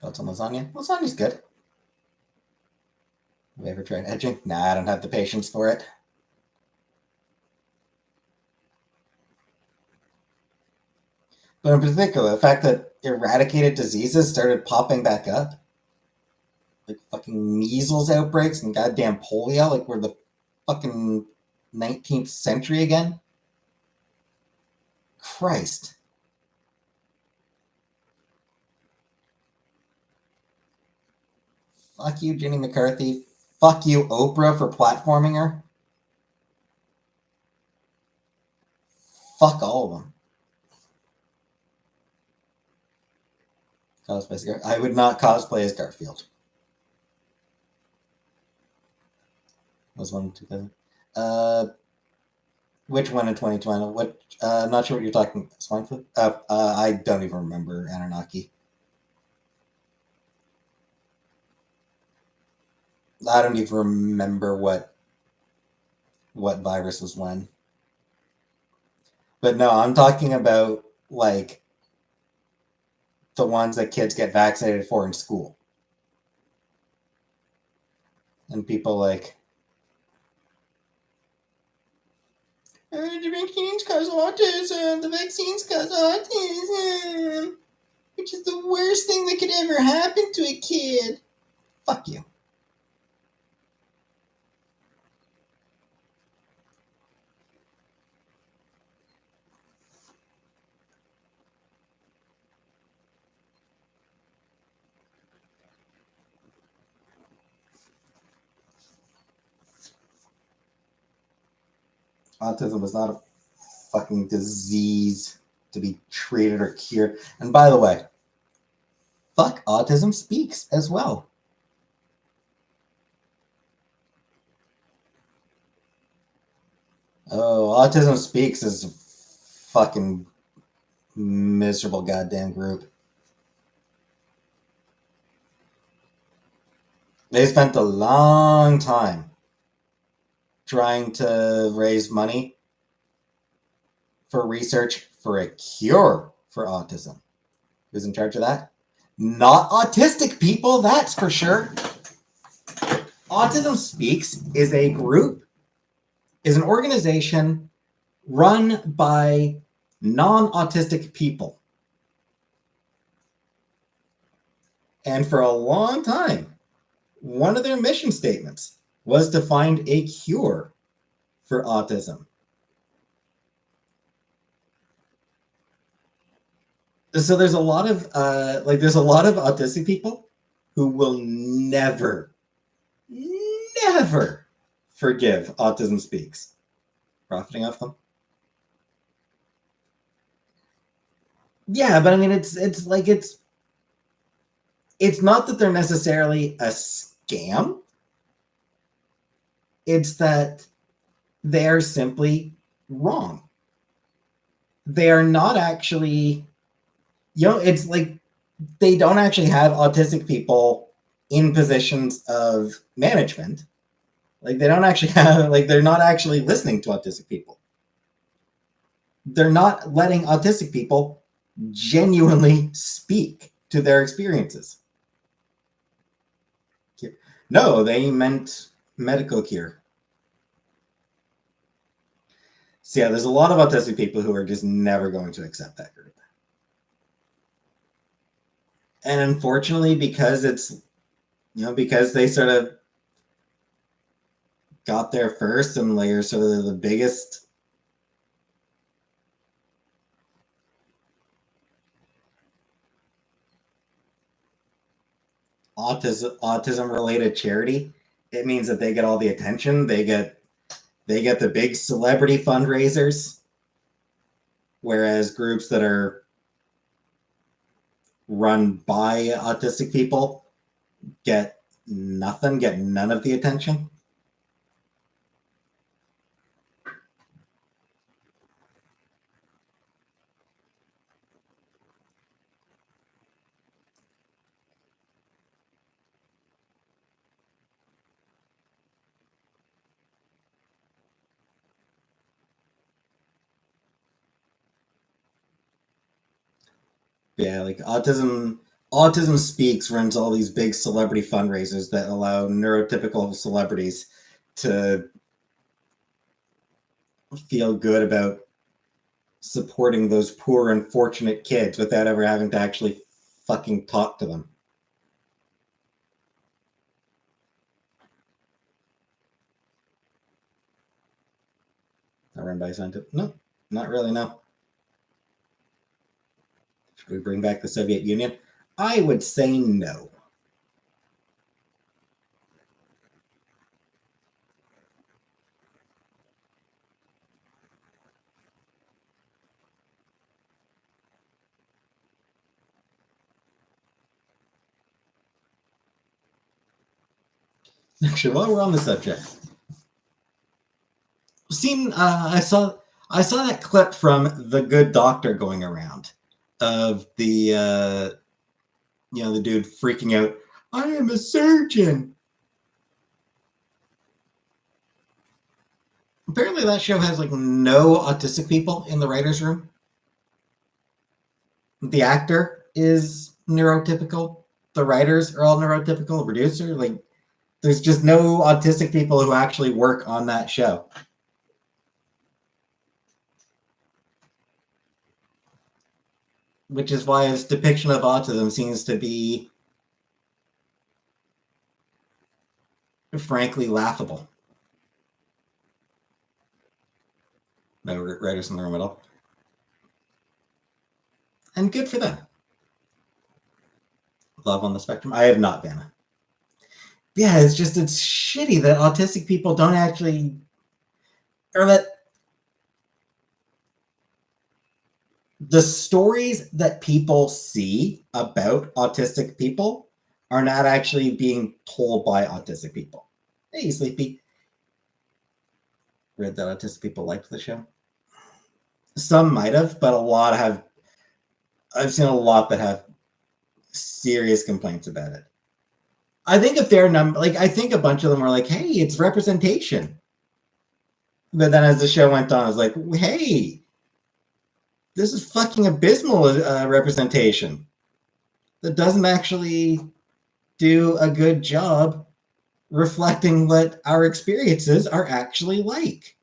Thoughts on lasagna? Lasagna's good. Have you ever tried edging? Nah, I don't have the patience for it. But in particular, the fact that eradicated diseases started popping back up, like fucking measles outbreaks and goddamn polio, like we're the fucking 19th century again. Christ. Fuck you, Jenny McCarthy. Fuck you, Oprah, for platforming her. Fuck all of them. Cosplay as I would not cosplay as Garfield. Was one in 2000. Which one in 2020? What? I'm not sure what you're talking about. Swine flu? I don't even remember Anunnaki. I don't even remember what virus was when. But no, I'm talking about like the ones that kids get vaccinated for in school. And people like, the vaccines cause autism. The vaccines cause autism. Which is the worst thing that could ever happen to a kid. Fuck you. Autism is not a fucking disease to be treated or cured. And by the way, fuck Autism Speaks as well. Oh, Autism Speaks is a fucking miserable goddamn group. They spent a long time trying to raise money for research for a cure for autism. Who's in charge of that? Not autistic people, that's for sure. Autism Speaks is a group, is an organization run by non-autistic people. And for a long time, one of their mission statements was to find a cure for autism. So there's a lot of there's a lot of autistic people who will never forgive Autism Speaks profiting off them. Yeah, but I mean it's not that they're necessarily a scam. It's that they're simply wrong. They are not actually, it's like they don't actually have autistic people in positions of management. Like they don't actually have, they're not actually listening to autistic people. They're not letting autistic people genuinely speak to their experiences. No, they meant medical cure. So yeah, there's a lot of autistic people who are just never going to accept that group. And unfortunately, because it's, because they sort of got there first and they're sort of the biggest autism related charity, it means that they get all the attention. They get the big celebrity fundraisers, whereas groups that are run by autistic people get nothing, get none of the attention. Yeah, like Autism Speaks runs all these big celebrity fundraisers that allow neurotypical celebrities to feel good about supporting those poor, unfortunate kids without ever having to actually fucking talk to them. Not run by scientists? No, not really, no. Should we bring back the Soviet Union? I would say no. Actually, while we're on the subject, I saw that clip from The Good Doctor going around of the the dude freaking out. I am a surgeon. Apparently, that show has like no autistic people in the writers' room. The actor is neurotypical. The writers are all neurotypical. The producer, there's just no autistic people who actually work on that show. Which is why his depiction of autism seems to be, frankly, laughable. No writers in the room at all. And good for them. Love on the spectrum. I have not been. Yeah, it's shitty that autistic people don't actually, or that the stories that people see about autistic people are not actually being told by autistic people. Hey, Sleepy. Read that autistic people liked the show. Some might have, but a lot have. I've seen a lot that have serious complaints about it. I think a fair number, I think a bunch of them were like, hey, it's representation. But then as the show went on, I was like, hey, this is fucking abysmal representation that doesn't actually do a good job reflecting what our experiences are actually like.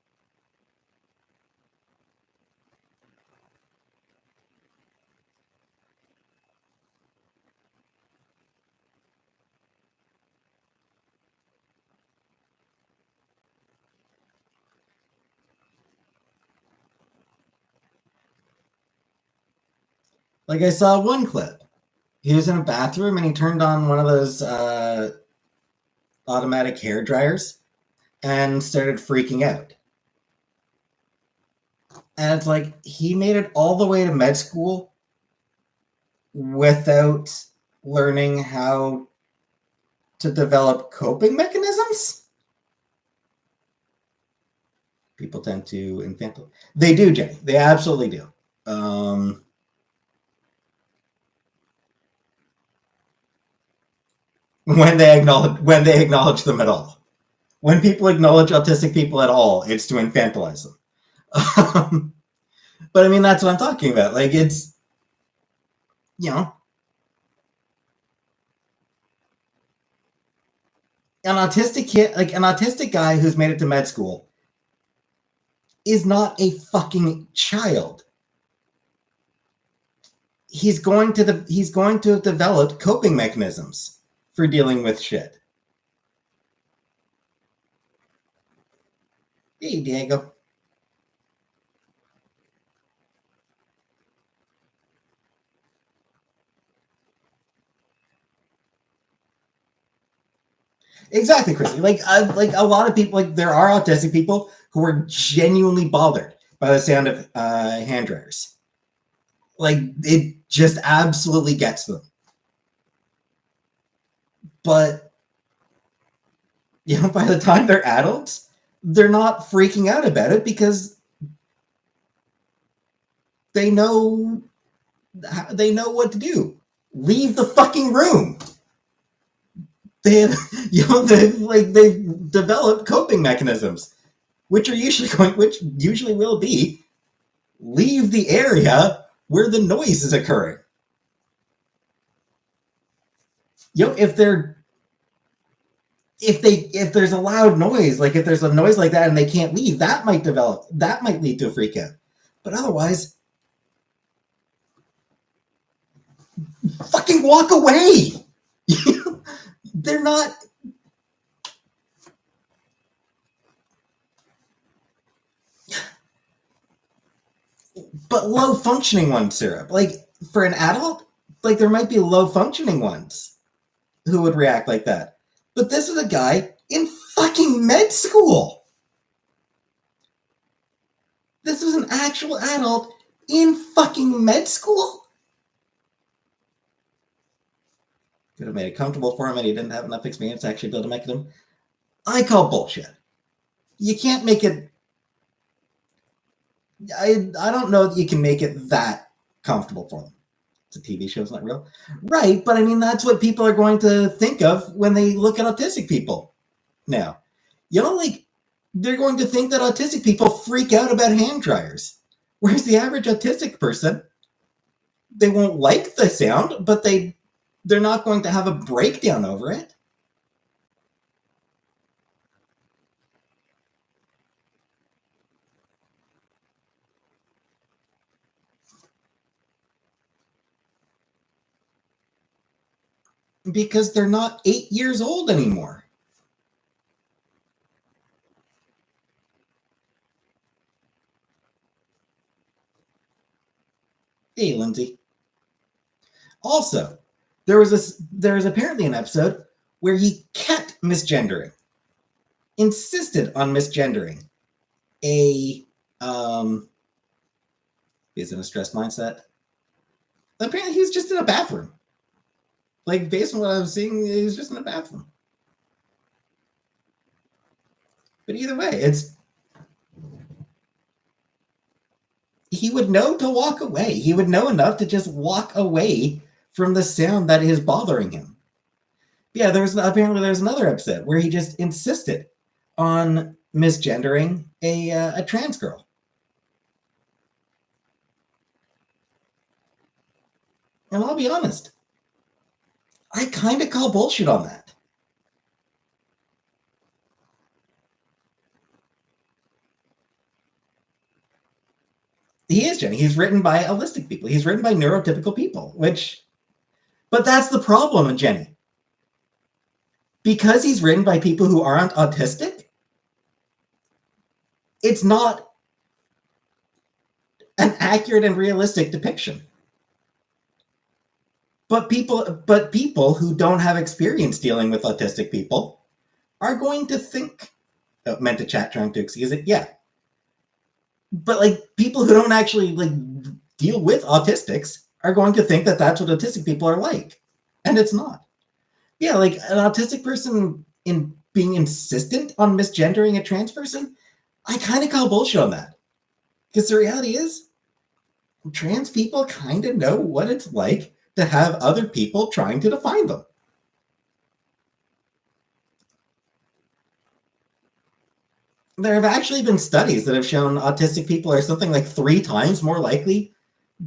Like I saw one clip. He was in a bathroom and he turned on one of those automatic hair dryers and started freaking out. And it's like he made it all the way to med school without learning how to develop coping mechanisms. People tend to infantilize. They do, Jenny. They absolutely do. When they acknowledge them at all. When people acknowledge autistic people at all, it's to infantilize them. But I mean, that's what I'm talking about. Like, it's, you know, an autistic kid, like an autistic guy who's made it to med school, is not a fucking child. He's going to have developed coping mechanisms for dealing with shit. Hey, Diego. Exactly, Chrissy. Like a lot of people, like there are autistic people who are genuinely bothered by the sound of hand dryers. Like it just absolutely gets them. But you know, by the time they're adults, they're not freaking out about it because they know what to do. Leave the fucking room. They've developed coping mechanisms, which usually will be leave the area where the noise is occurring. If there's a loud noise, like if there's a noise like that and they can't leave, that might lead to a freak out. But otherwise, fucking walk away. They're not. But low functioning ones, Syrup. Like for an adult, like there might be low functioning ones who would react like that. But this is a guy in fucking med school. This was an actual adult in fucking med school. Could have made it comfortable for him and he didn't have enough experience to actually build a mechanism. I call bullshit. You can't make it. I don't know that you can make it that comfortable for them. It's a TV show, it's not real. Right, but I mean, that's what people are going to think of when they look at autistic people now. Like, they're going to think that autistic people freak out about hand dryers. Whereas the average autistic person, they won't like the sound, but they're not going to have a breakdown over it. Because they're not 8 years old anymore. Hey, Lindsay. Also, there was apparently an episode where he kept misgendering, insisted on misgendering a is in a stressed mindset. Apparently, he was just in a bathroom. Like, based on what I was seeing, he was just in a bathroom. But either way, he would know to walk away. He would know enough to just walk away from the sound that is bothering him. Yeah, there's another episode where he just insisted on misgendering a trans girl. And I'll be honest, I kind of call bullshit on that. He is, Jenny. He's written by allistic people. He's written by neurotypical people, but that's the problem, Jenny. Because he's written by people who aren't autistic, it's not an accurate and realistic depiction. But people who don't have experience dealing with autistic people are going to think, oh, meant to chat, trying to excuse it. Yeah. But like people who don't actually like deal with autistics are going to think that that's what autistic people are like. And it's not. Yeah, like an autistic person in being insistent on misgendering a trans person, I kind of call bullshit on that. Because the reality is, trans people kind of know what it's like to have other people trying to define them. There have actually been studies that have shown autistic people are something like 3 times more likely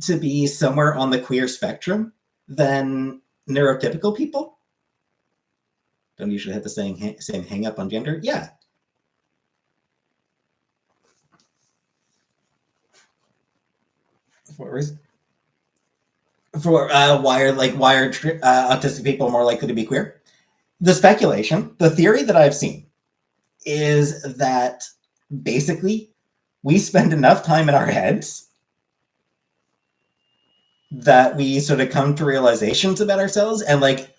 to be somewhere on the queer spectrum than neurotypical people. Don't usually have the same hang up on gender. Yeah. For why are autistic people more likely to be queer? The speculation, the theory that I've seen is that basically we spend enough time in our heads that we sort of come to realizations about ourselves, and like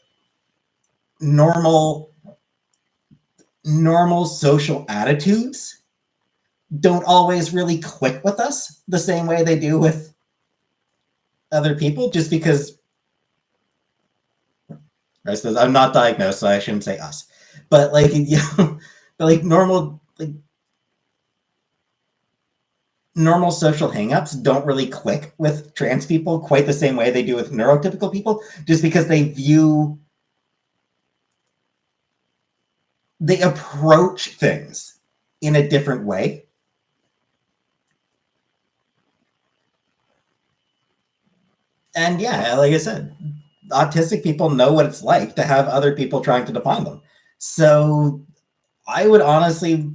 normal social attitudes don't always really click with us the same way they do with other people, just because I suppose I'm not diagnosed, so I shouldn't say us. But like, you know, but like normal social hangups don't really click with trans people quite the same way they do with neurotypical people, just because they approach things in a different way. And yeah, like I said, autistic people know what it's like to have other people trying to define them. So I would honestly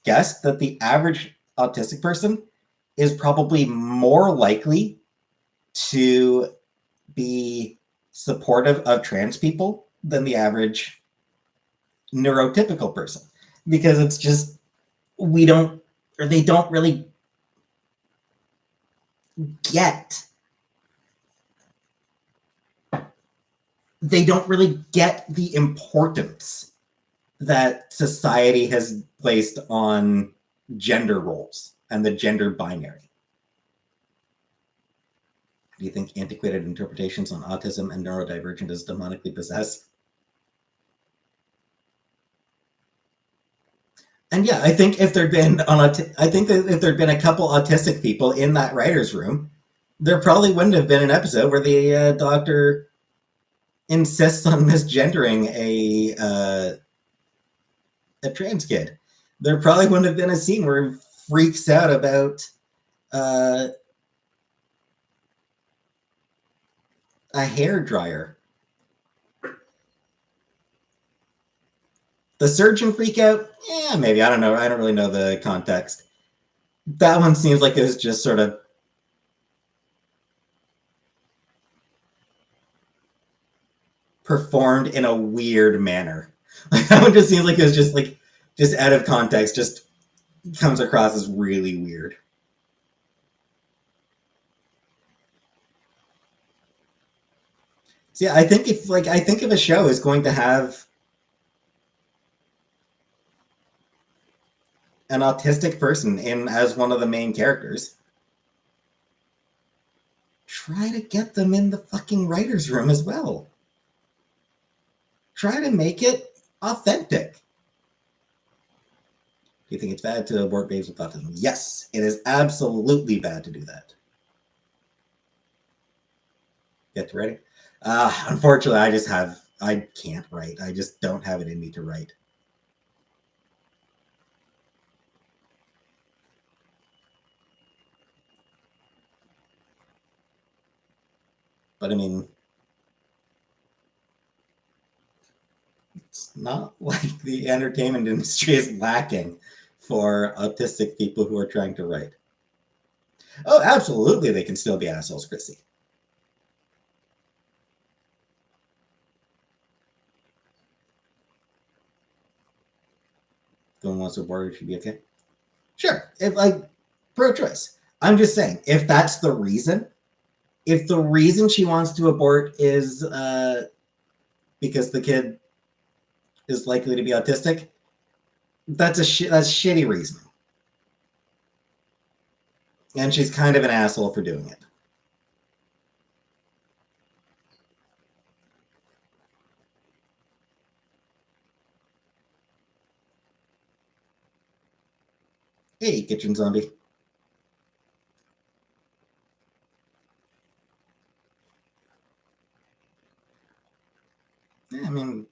guess that the average autistic person is probably more likely to be supportive of trans people than the average neurotypical person, because it's just they don't really get the importance that society has placed on gender roles and the gender binary. Do you think antiquated interpretations on autism and neurodivergent is demonically possessed? And yeah, I think if there'd been if there'd been a couple autistic people in that writer's room, there probably wouldn't have been an episode where the doctor insists on misgendering a trans kid. There probably wouldn't have been a scene where he freaks out about a hair dryer. The surgeon freak out? Yeah, maybe. I don't know. I don't really know the context. That one seems like it was just sort of performed in a weird manner. Like that one just seems like it was just out of context, just comes across as really weird. So yeah, I think if a show is going to have an autistic person in as one of the main characters, try to get them in the fucking writer's room as well. Try to make it authentic. Do you think it's bad to abort babes with autism? Yes, it is absolutely bad to do that. Get to writing? Unfortunately, I can't write. I just don't have it in me to write. But I mean, it's not like the entertainment industry is lacking for autistic people who are trying to write. Oh, absolutely, they can still be assholes, Chrissy. Going once with border should be okay. Sure, if like pro-choice. I'm just saying, if that's the reason, If the reason she wants to abort is because the kid is likely to be autistic, that's shitty reasoning. And she's kind of an asshole for doing it. Hey, kitchen zombie. Yeah, I mean,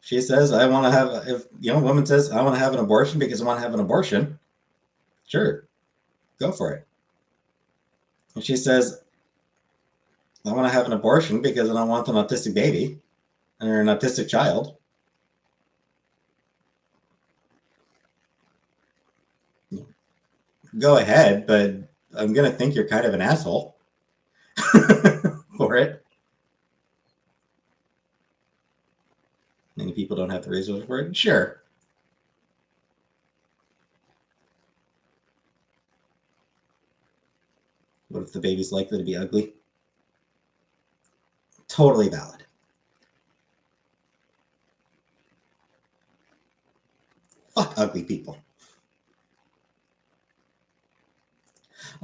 she says, I want to have, if, a woman says, I want to have an abortion because I want to have an abortion, sure, go for it. And she says, I want to have an abortion because I don't want an autistic baby or an autistic child. Go ahead, but I'm going to think you're kind of an asshole for it. Many people don't have the resources for it. Sure. What if the baby's likely to be ugly? Totally valid. Fuck ugly people.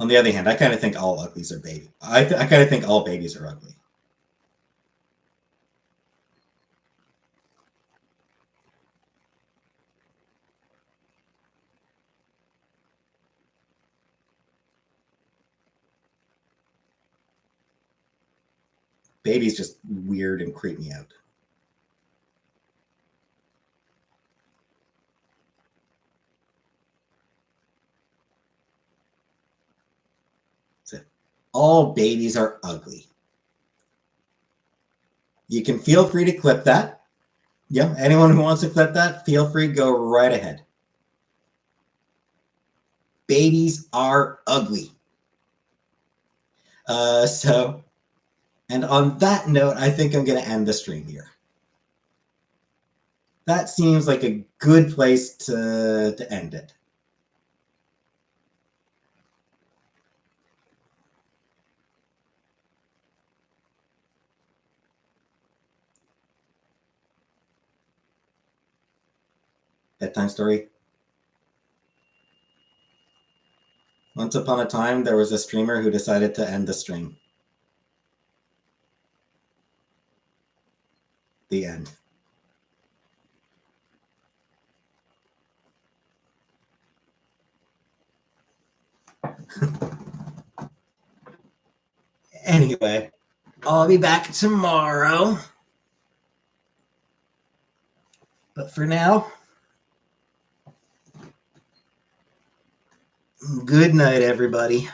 On the other hand, I kind of think all uglies are baby. I kind of think all babies are ugly. Babies just weird and creep me out. So, all babies are ugly. You can feel free to clip that. Yeah, anyone who wants to clip that, feel free, go right ahead. Babies are ugly. And on that note, I think I'm going to end the stream here. That seems like a good place to end it. Bedtime story. Once upon a time, there was a streamer who decided to end the stream. The end. Anyway, I'll be back tomorrow. But for now, good night, everybody.